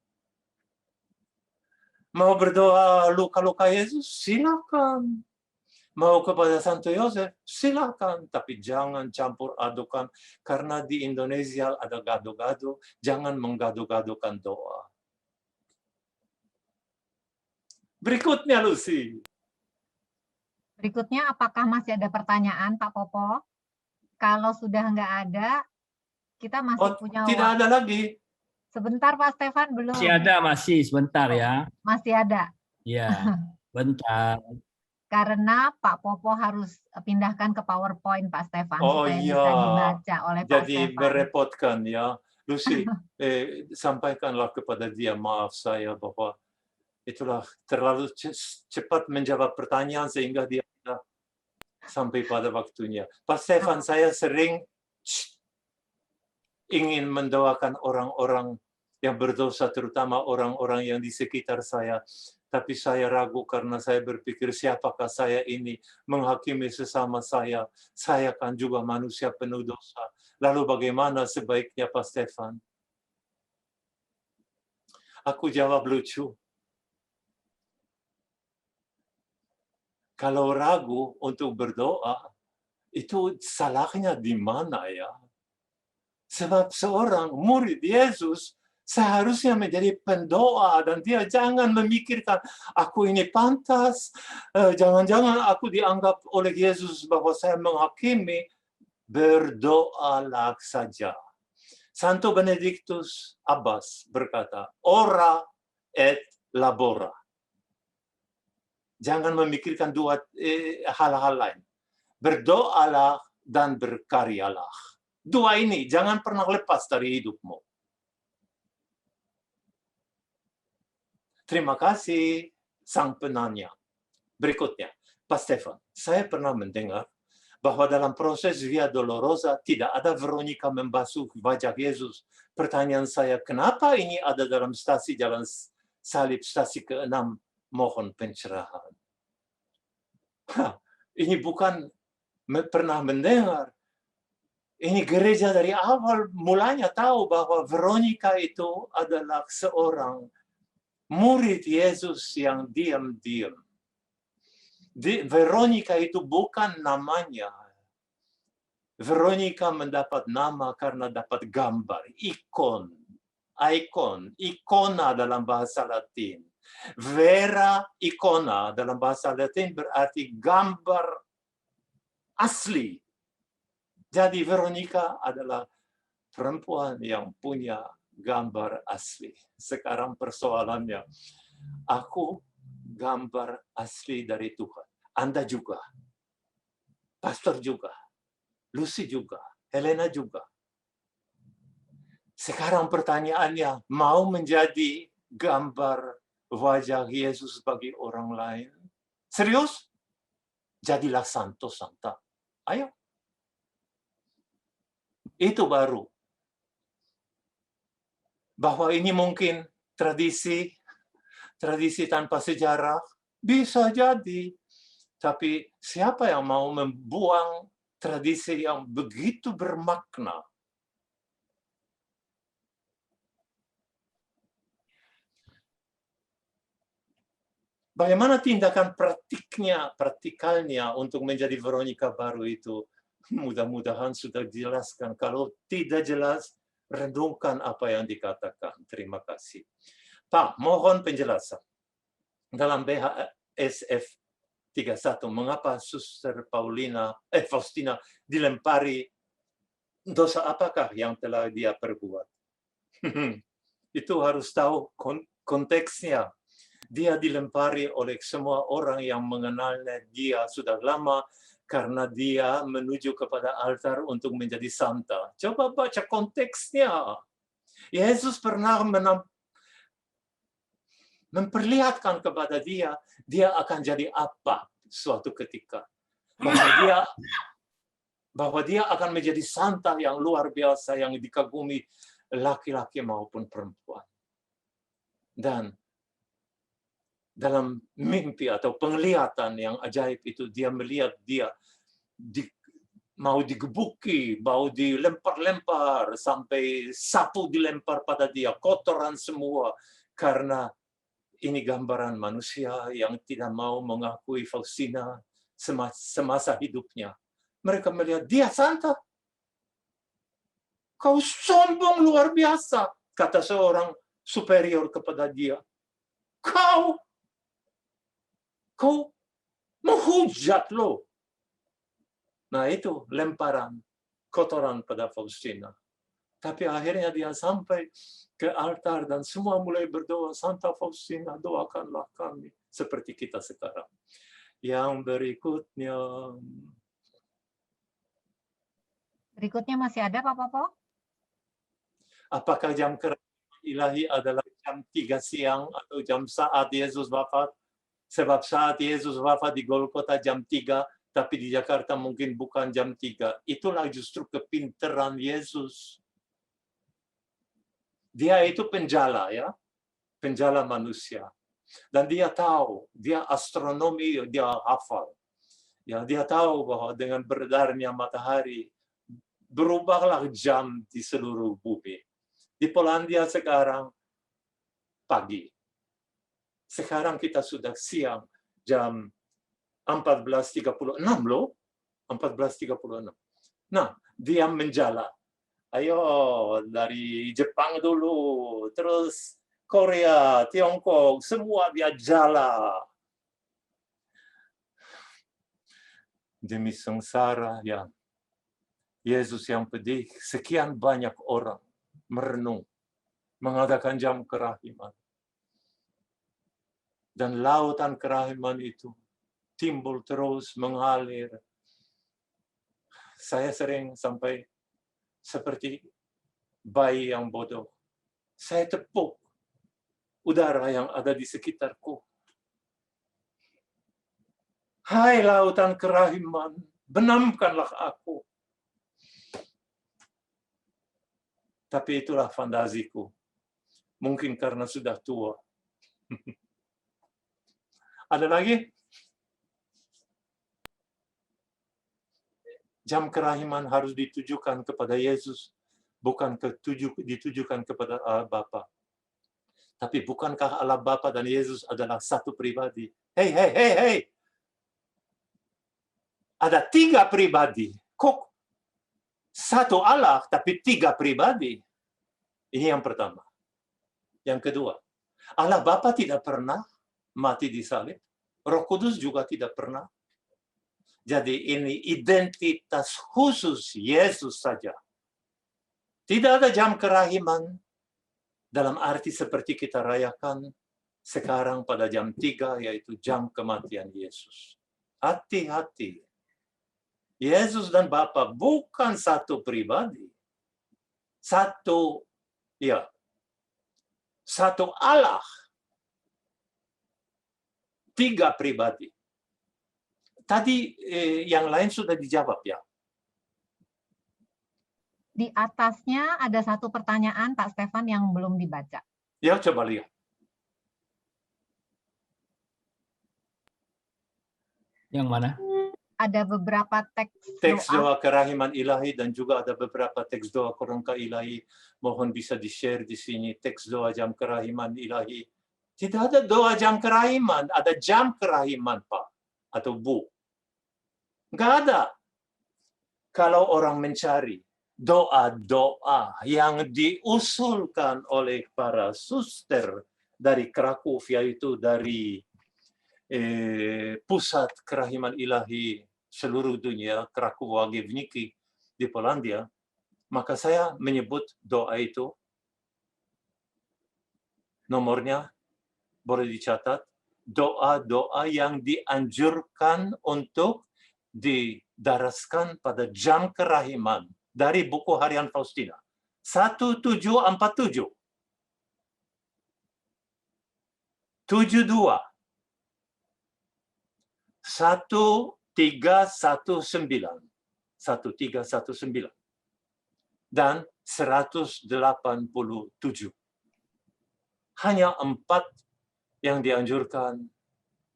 Mau berdoa luka-luka Yesus? Silakan. Mau kepada Santo Yosef? Silakan. Tapi jangan campur adukan. Karena di Indonesia ada gado-gado. Jangan menggado-gadokan doa. Berikutnya, Lucy. Berikutnya, apakah masih ada pertanyaan, Pak Popo? Kalau sudah nggak ada, kita masih punya tidak ada lagi. Sebentar, Pak Stefan, belum. Masih sebentar ya. Masih ada. Ya, bentar. Karena Pak Popo harus pindahkan ke PowerPoint, Pak Stefan, supaya bisa dibaca oleh Pak Stefan. Jadi merepotkan ya. Lucy, sampaikanlah kepada dia, maaf saya bahwa itulah terlalu cepat menjawab pertanyaan sehingga dia tidak sampai pada waktunya. Pak Stefan, saya sering ingin mendoakan orang-orang yang berdosa, terutama orang-orang yang di sekitar saya. Tapi saya ragu karena saya berpikir siapakah saya ini menghakimi sesama saya. Saya kan juga manusia penuh dosa. Lalu bagaimana sebaiknya Pak Stefan? Aku jawab lucu. Kalau ragu untuk berdoa, itu salahnya di mana ya? Sebab seorang murid Yesus seharusnya menjadi pendoa dan dia jangan memikirkan aku ini pantas, jangan-jangan aku dianggap oleh Yesus bahwa saya menghakimi. Berdoalah saja. Santo Benedictus Abbas berkata, ora et labora. Jangan memikirkan dua hal-hal lain. Berdoalah dan berkaryalah. Dua ini jangan pernah lepas dari hidupmu. Terima kasih sang penanya. Berikutnya, Pak Stefan, saya pernah mendengar bahwa dalam proses Via Dolorosa tidak ada Veronica membasuh wajah Yesus. Pertanyaan saya, kenapa ini ada dalam stasi Jalan Salib stasi ke-6? Mohon pencerahan. Ini bukan pernah mendengar. Ini gereja dari awal mulanya tahu bahwa Veronica itu adalah seorang murid Yesus yang diam-diam. Veronica itu bukan namanya. Veronica mendapat nama karena dapat gambar, ikona dalam bahasa Latin. Vera icona dalam bahasa Latin berarti gambar asli. Jadi Veronica adalah perempuan yang punya gambar asli. Sekarang persoalannya, aku gambar asli dari Tuhan. Anda juga. Pastor juga. Lucy juga. Helena juga. Sekarang pertanyaannya, mau menjadi gambar wajah Yesus bagi orang lain? Serius? Jadilah santo santa. Ayo. Itu baru. Bahwa ini mungkin tradisi tanpa sejarah, bisa jadi. Tapi siapa yang mau membuang tradisi yang begitu bermakna? Bagaimana tindakan praktikalnya untuk menjadi Veronica baru itu? Mudah-mudahan sudah dijelaskan. Kalau tidak jelas, renungkan apa yang dikatakan. Terima kasih. Pak, mohon penjelasan. Dalam BHSF 31, mengapa Suster Faustina dilempari, dosa apakah yang telah dia perbuat? Itu harus tahu konteksnya. Dia dilempari oleh semua orang yang mengenalnya dia sudah lama karena dia menuju kepada altar untuk menjadi santa. Coba baca konteksnya. Yesus pernah memperlihatkan kepada dia akan jadi apa suatu ketika. Bahwa dia akan menjadi santa yang luar biasa, yang dikagumi laki-laki maupun perempuan. Dan dalam mimpi atau penglihatan yang ajaib itu, dia melihat dia mau digebuki, mau dilempar-lempar, sampai sapu dilempar pada dia, kotoran semua, karena ini gambaran manusia yang tidak mau mengakui Faustina semasa hidupnya. Mereka melihat dia santa. Kau sombong luar biasa, kata seorang superior kepada dia. Kau menghujat lo. Nah itu lemparan kotoran pada Faustina. Tapi akhirnya dia sampai ke altar dan semua mulai berdoa, Santa Faustina, doakanlah kami. Seperti kita sekarang. Yang berikutnya. Berikutnya masih ada Pak Popo? Apakah jam kerahiman ilahi adalah jam 3 siang atau jam saat Yesus wafat? Sebab saat Yesus wafat di Golgota jam 3, tapi di Jakarta mungkin bukan jam 3. Itulah justru kepintaran Yesus. Dia itu penjala, ya, penjala manusia. Dan dia tahu, dia astronomi, dia hafal. Ya, dia tahu bahwa dengan beredarnya matahari, berubahlah jam di seluruh bumi. Di Polandia sekarang pagi. Sekarang kita sudah siang, jam 14.36 loh. 14.36. Nah, dia menjala. Ayo, dari Jepang dulu, terus Korea, Tiongkok, semua dia jala. Demi sengsara, ya. Yesus yang pedih, sekian banyak orang merenung, mengadakan jam kerahiman. Dan lautan kerahiman itu timbul terus mengalir. Saya sering sampai seperti bayi yang bodoh. Saya tepuk udara yang ada di sekitarku. Hai lautan kerahiman, benamkanlah aku. Tapi itulah fantasiku. Mungkin karena sudah tua. Ada lagi? Jam kerahiman harus ditujukan kepada Yesus, bukan ditujukan kepada Allah Bapa. Tapi bukankah Allah Bapa dan Yesus adalah satu pribadi? Hei. Ada 3 pribadi. Kok satu Allah tapi 3 pribadi? Ini yang pertama. Yang kedua, Allah Bapa tidak pernah mati di salib. Roh Kudus juga tidak pernah. Jadi ini identitas khusus Yesus saja. Tidak ada jam kerahiman dalam arti seperti kita rayakan sekarang pada jam 3, yaitu jam kematian Yesus. Hati-hati. Yesus dan Bapa bukan satu pribadi. Satu Allah. 3 pribadi. Tadi yang lain sudah dijawab, ya. Di atasnya ada satu pertanyaan Pak Stefan yang belum dibaca. Ya, coba lihat. Yang mana? Ada beberapa Teks doa kerahiman ilahi dan juga ada beberapa teks doa korongka ilahi. Mohon bisa di-share di sini teks doa jam kerahiman ilahi. Tidak ada doa jam kerahiman, ada jam kerahiman, Pak atau Bu. Nggak ada. Kalau orang mencari doa-doa yang diusulkan oleh para suster dari Krakow, yaitu dari pusat kerahiman ilahi seluruh dunia, Krakow Łagiewnicki di Polandia, maka saya menyebut doa itu, nomornya boleh dicatat, doa-doa yang dianjurkan untuk didaraskan pada jam kerahiman dari buku harian Faustina. 1747, 72, 1319, 1319, dan 187. Hanya 4 yang dianjurkan.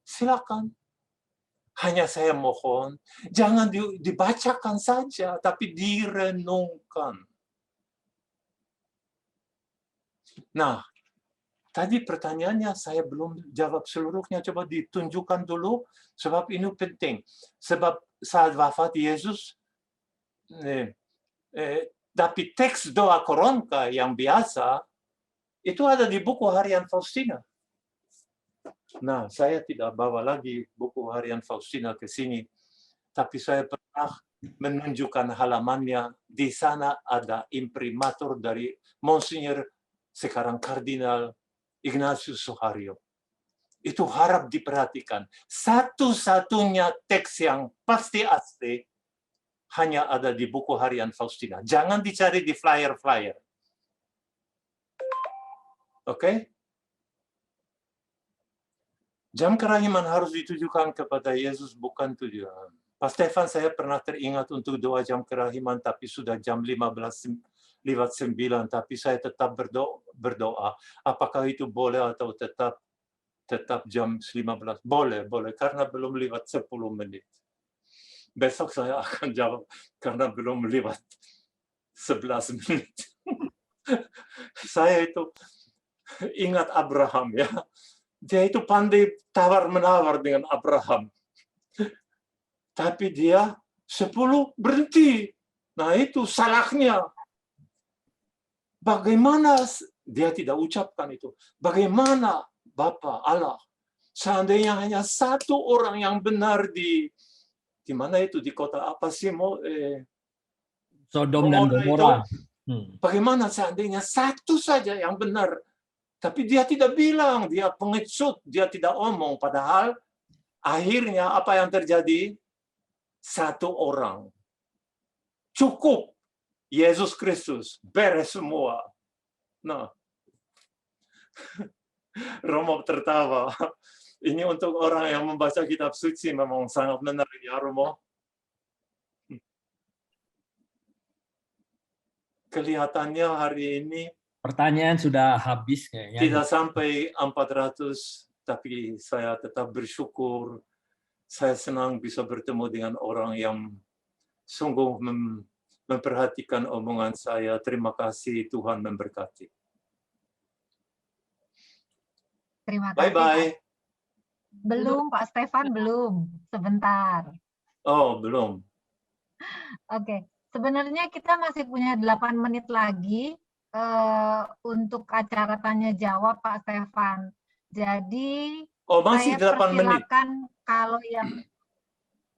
Silakan. Hanya saya mohon, jangan dibacakan saja, tapi direnungkan. Nah, tadi pertanyaannya saya belum jawab seluruhnya. Coba ditunjukkan dulu, sebab ini penting. Sebab saat wafat Yesus, tapi teks doa koronka yang biasa, itu ada di buku harian Faustina. Nah, saya tidak bawa lagi buku harian Faustina ke sini, tapi saya pernah menunjukkan halamannya. Di sana ada imprimatur dari Monsignor, sekarang Kardinal Ignatius Suharyo. Itu harap diperhatikan. Satu-satunya teks yang pasti asli hanya ada di buku harian Faustina. Jangan dicari di flyer-flyer. Oke? Jam kerahiman harus ditujukan kepada Yesus, bukan tujuan. Pak Stefan, saya pernah teringat untuk doa jam kerahiman, tapi sudah jam 15:09, tapi saya tetap berdoa. Apakah itu boleh atau tetap jam 15? Boleh, karena belum lewat 10 menit. Besok saya akan jawab, karena belum lewat 11 menit. Saya itu ingat Abraham, ya. Dia itu pandai tawar-menawar dengan Abraham. Tapi dia 10 berhenti. Nah, itu salahnya. Bagaimana dia tidak ucapkan itu? Bagaimana Bapa Allah, seandainya hanya satu orang yang benar di mana itu, di kota apa sih, Sodom dan Gomora. Bagaimana seandainya satu saja yang benar? Tapi dia tidak bilang, dia pengecut, dia tidak omong. Padahal akhirnya apa yang terjadi? Satu orang. Cukup. Yesus Kristus. Beres semua. Nah, Romo tertawa. Ini untuk orang yang membaca kitab suci memang sangat menarik, ya Romo. Kelihatannya hari ini Pertanyaan sudah habis kayaknya. tidak sampai 400, tapi saya tetap bersyukur. Saya senang bisa bertemu dengan orang yang sungguh memperhatikan omongan saya. Terima kasih, Tuhan memberkati. Terima kasih. Bye-bye. Belum, Pak Stefan, belum. Sebentar. Oh, belum. Oke. Sebenarnya kita masih punya 8 menit lagi untuk acara tanya jawab, Pak Stefan. Jadi masih saya 8 menit. persilakan kalau yang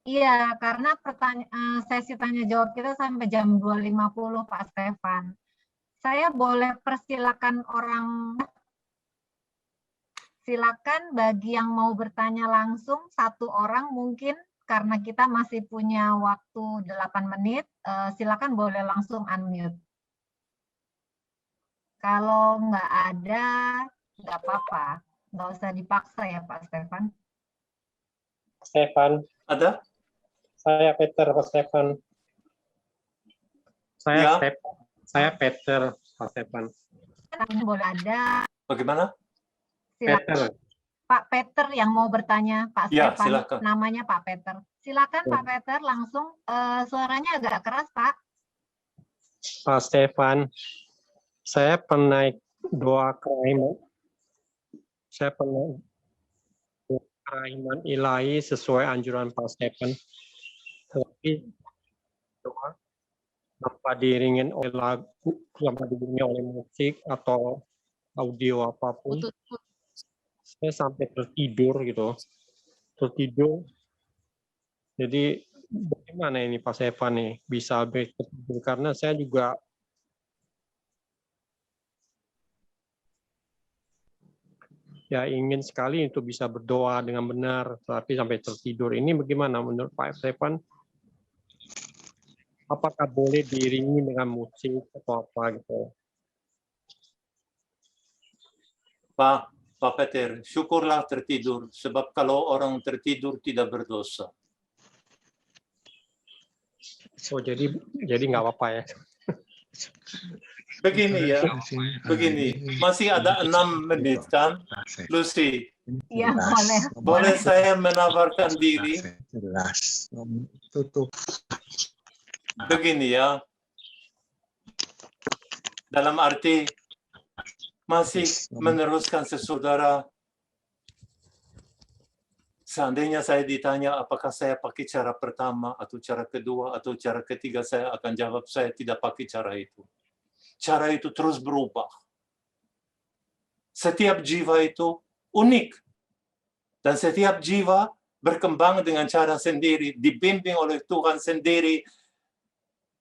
iya, karena sesi tanya jawab kita sampai jam 2.50, Pak Stefan. Saya boleh persilakan silakan bagi yang mau bertanya langsung, 1 orang mungkin. Karena kita masih punya waktu 8 menit, silakan boleh langsung unmute. Kalau nggak ada, nggak apa-apa. Nggak usah dipaksa ya, Pak Stefan. Stefan. Ada? Saya Peter, Pak Stefan. Ya. Saya Peter, Pak Stefan. Boleh ada. Bagaimana? Silakan. Peter. Pak Peter yang mau bertanya, Pak Ya, Stefan, silakan. namanya Pak Peter. Silakan Ya. Pak Peter, langsung suaranya agak keras, Pak. Pak Stefan, saya pernah doa kerahiman. Saya pernah doa kerahiman ilahi sesuai anjuran Pak Stefan. Tapi doa tanpa diiringin oleh lagu, tanpa diiringi oleh musik atau audio apapun. Saya sampai tertidur gitu. Tertidur. Jadi bagaimana ini Pak Stefan nih bisa tertidur? Karena saya juga ya ingin sekali untuk bisa berdoa dengan benar, tapi sampai tertidur. Ini bagaimana menurut Pak Stefan? Apakah boleh diiringi dengan musik atau apa gitu? Pak Peter, syukurlah tertidur, sebab kalau orang tertidur tidak berdosa. Oh, jadi nggak apa-apa ya? Begini ya, begini, masih ada 6 menit kan, Lucy? Iya, boleh. Boleh saya menawarkan diri? Jelas. Tutup. Begini ya, dalam arti masih meneruskan sesaudara. Seandainya saya ditanya apakah saya pakai cara pertama atau cara kedua atau cara ketiga, saya akan jawab saya tidak pakai cara itu. Cara itu terus berubah. Setiap jiwa itu unik. Dan setiap jiwa berkembang dengan cara sendiri, dibimbing oleh Tuhan sendiri.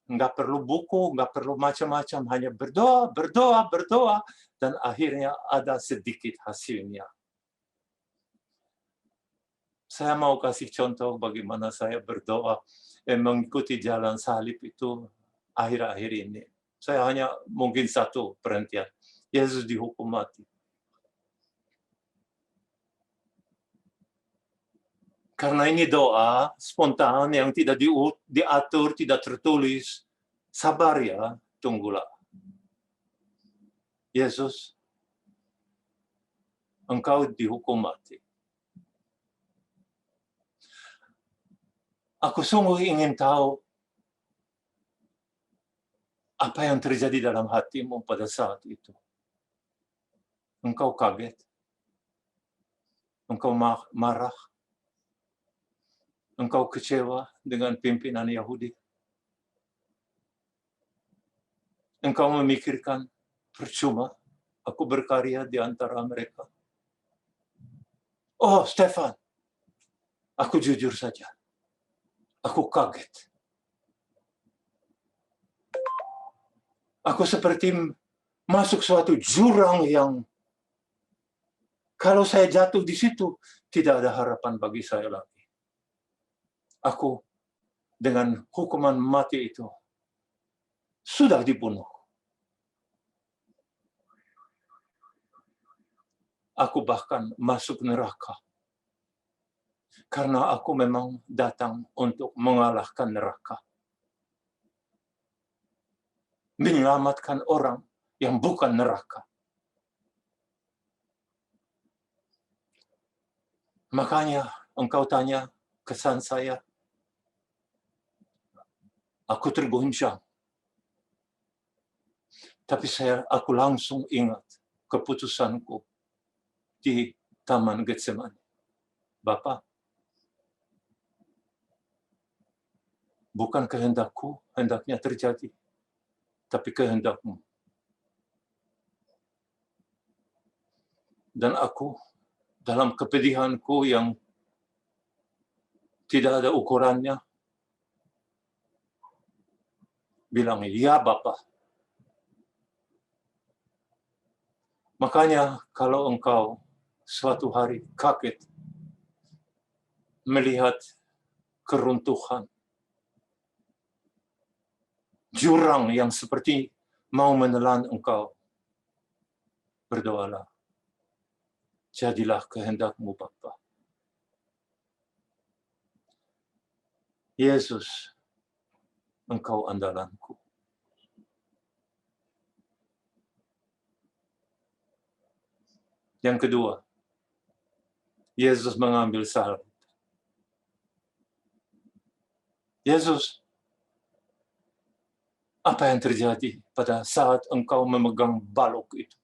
Nggak perlu buku, nggak perlu macam-macam, hanya berdoa, berdoa, berdoa, dan akhirnya ada sedikit hasilnya. Saya mau kasih contoh bagaimana saya berdoa mengikuti jalan salib itu akhir-akhir ini. Saya hanya mungkin satu perhentian. Yesus dihukum mati. Karena ini doa spontan yang tidak diatur, tidak tertulis. Sabar ya, tunggulah. Yesus, engkau dihukum mati. Aku sungguh ingin tahu apa yang terjadi dalam hatimu pada saat itu. Engkau kaget. Engkau marah. Engkau kecewa dengan pimpinan Yahudi. Engkau memikirkan, percuma aku berkarya di antara mereka. Oh, Stefan, aku jujur saja. Aku kaget. Aku seperti masuk suatu jurang yang kalau saya jatuh di situ, tidak ada harapan bagi saya lagi. Aku dengan hukuman mati itu sudah dibunuh. Aku bahkan masuk neraka. Karena aku memang datang untuk mengalahkan neraka. Menyelamatkan orang yang bukan neraka. Makanya engkau tanya kesan saya. Aku tergoncang. Tapi aku langsung ingat keputusanku di Taman Getsemani. Bapa, bukan kehendakku, hendaknya terjadi, tapi kehendakmu. Dan aku, dalam kepedihanku yang tidak ada ukurannya, bilang, ya Bapa. Makanya kalau engkau suatu hari kaget melihat keruntuhan, jurang yang seperti mau menelan engkau, berdoalah. Jadilah kehendakmu Bapa. Yesus, engkau andalanku. Yang kedua, Yesus mengambil salib. Yesus, apa yang terjadi pada saat engkau memegang balok itu?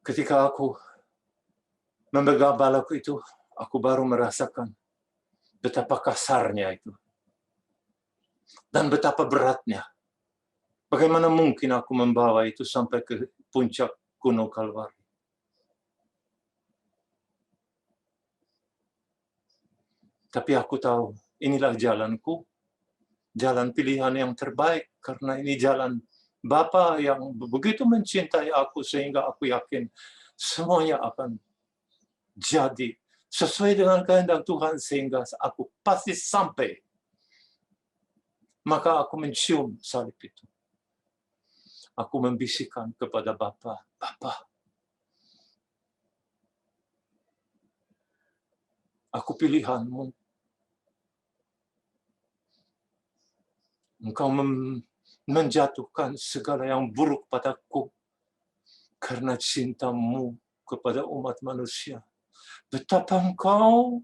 Ketika aku memegang balok itu, aku baru merasakan betapa kasarnya itu. Dan betapa beratnya. Bagaimana mungkin aku membawa itu sampai ke puncak Gunung Kalvari? Tapi aku tahu, inilah jalanku, jalan pilihan yang terbaik, karena ini jalan Bapa yang begitu mencintai aku sehingga aku yakin semuanya akan jadi sesuai dengan kehendak Tuhan sehingga aku pasti sampai. Maka aku mencium salib itu. Aku membisikkan kepada Bapa, Bapa, aku pilihanmu. Engkau menjatuhkan segala yang buruk padaku karena cintamu kepada umat manusia. Betapa engkau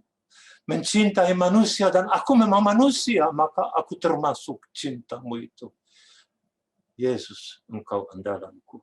mencintai manusia dan aku memang manusia, maka aku termasuk cintamu itu. Yesus, engkau andalanku.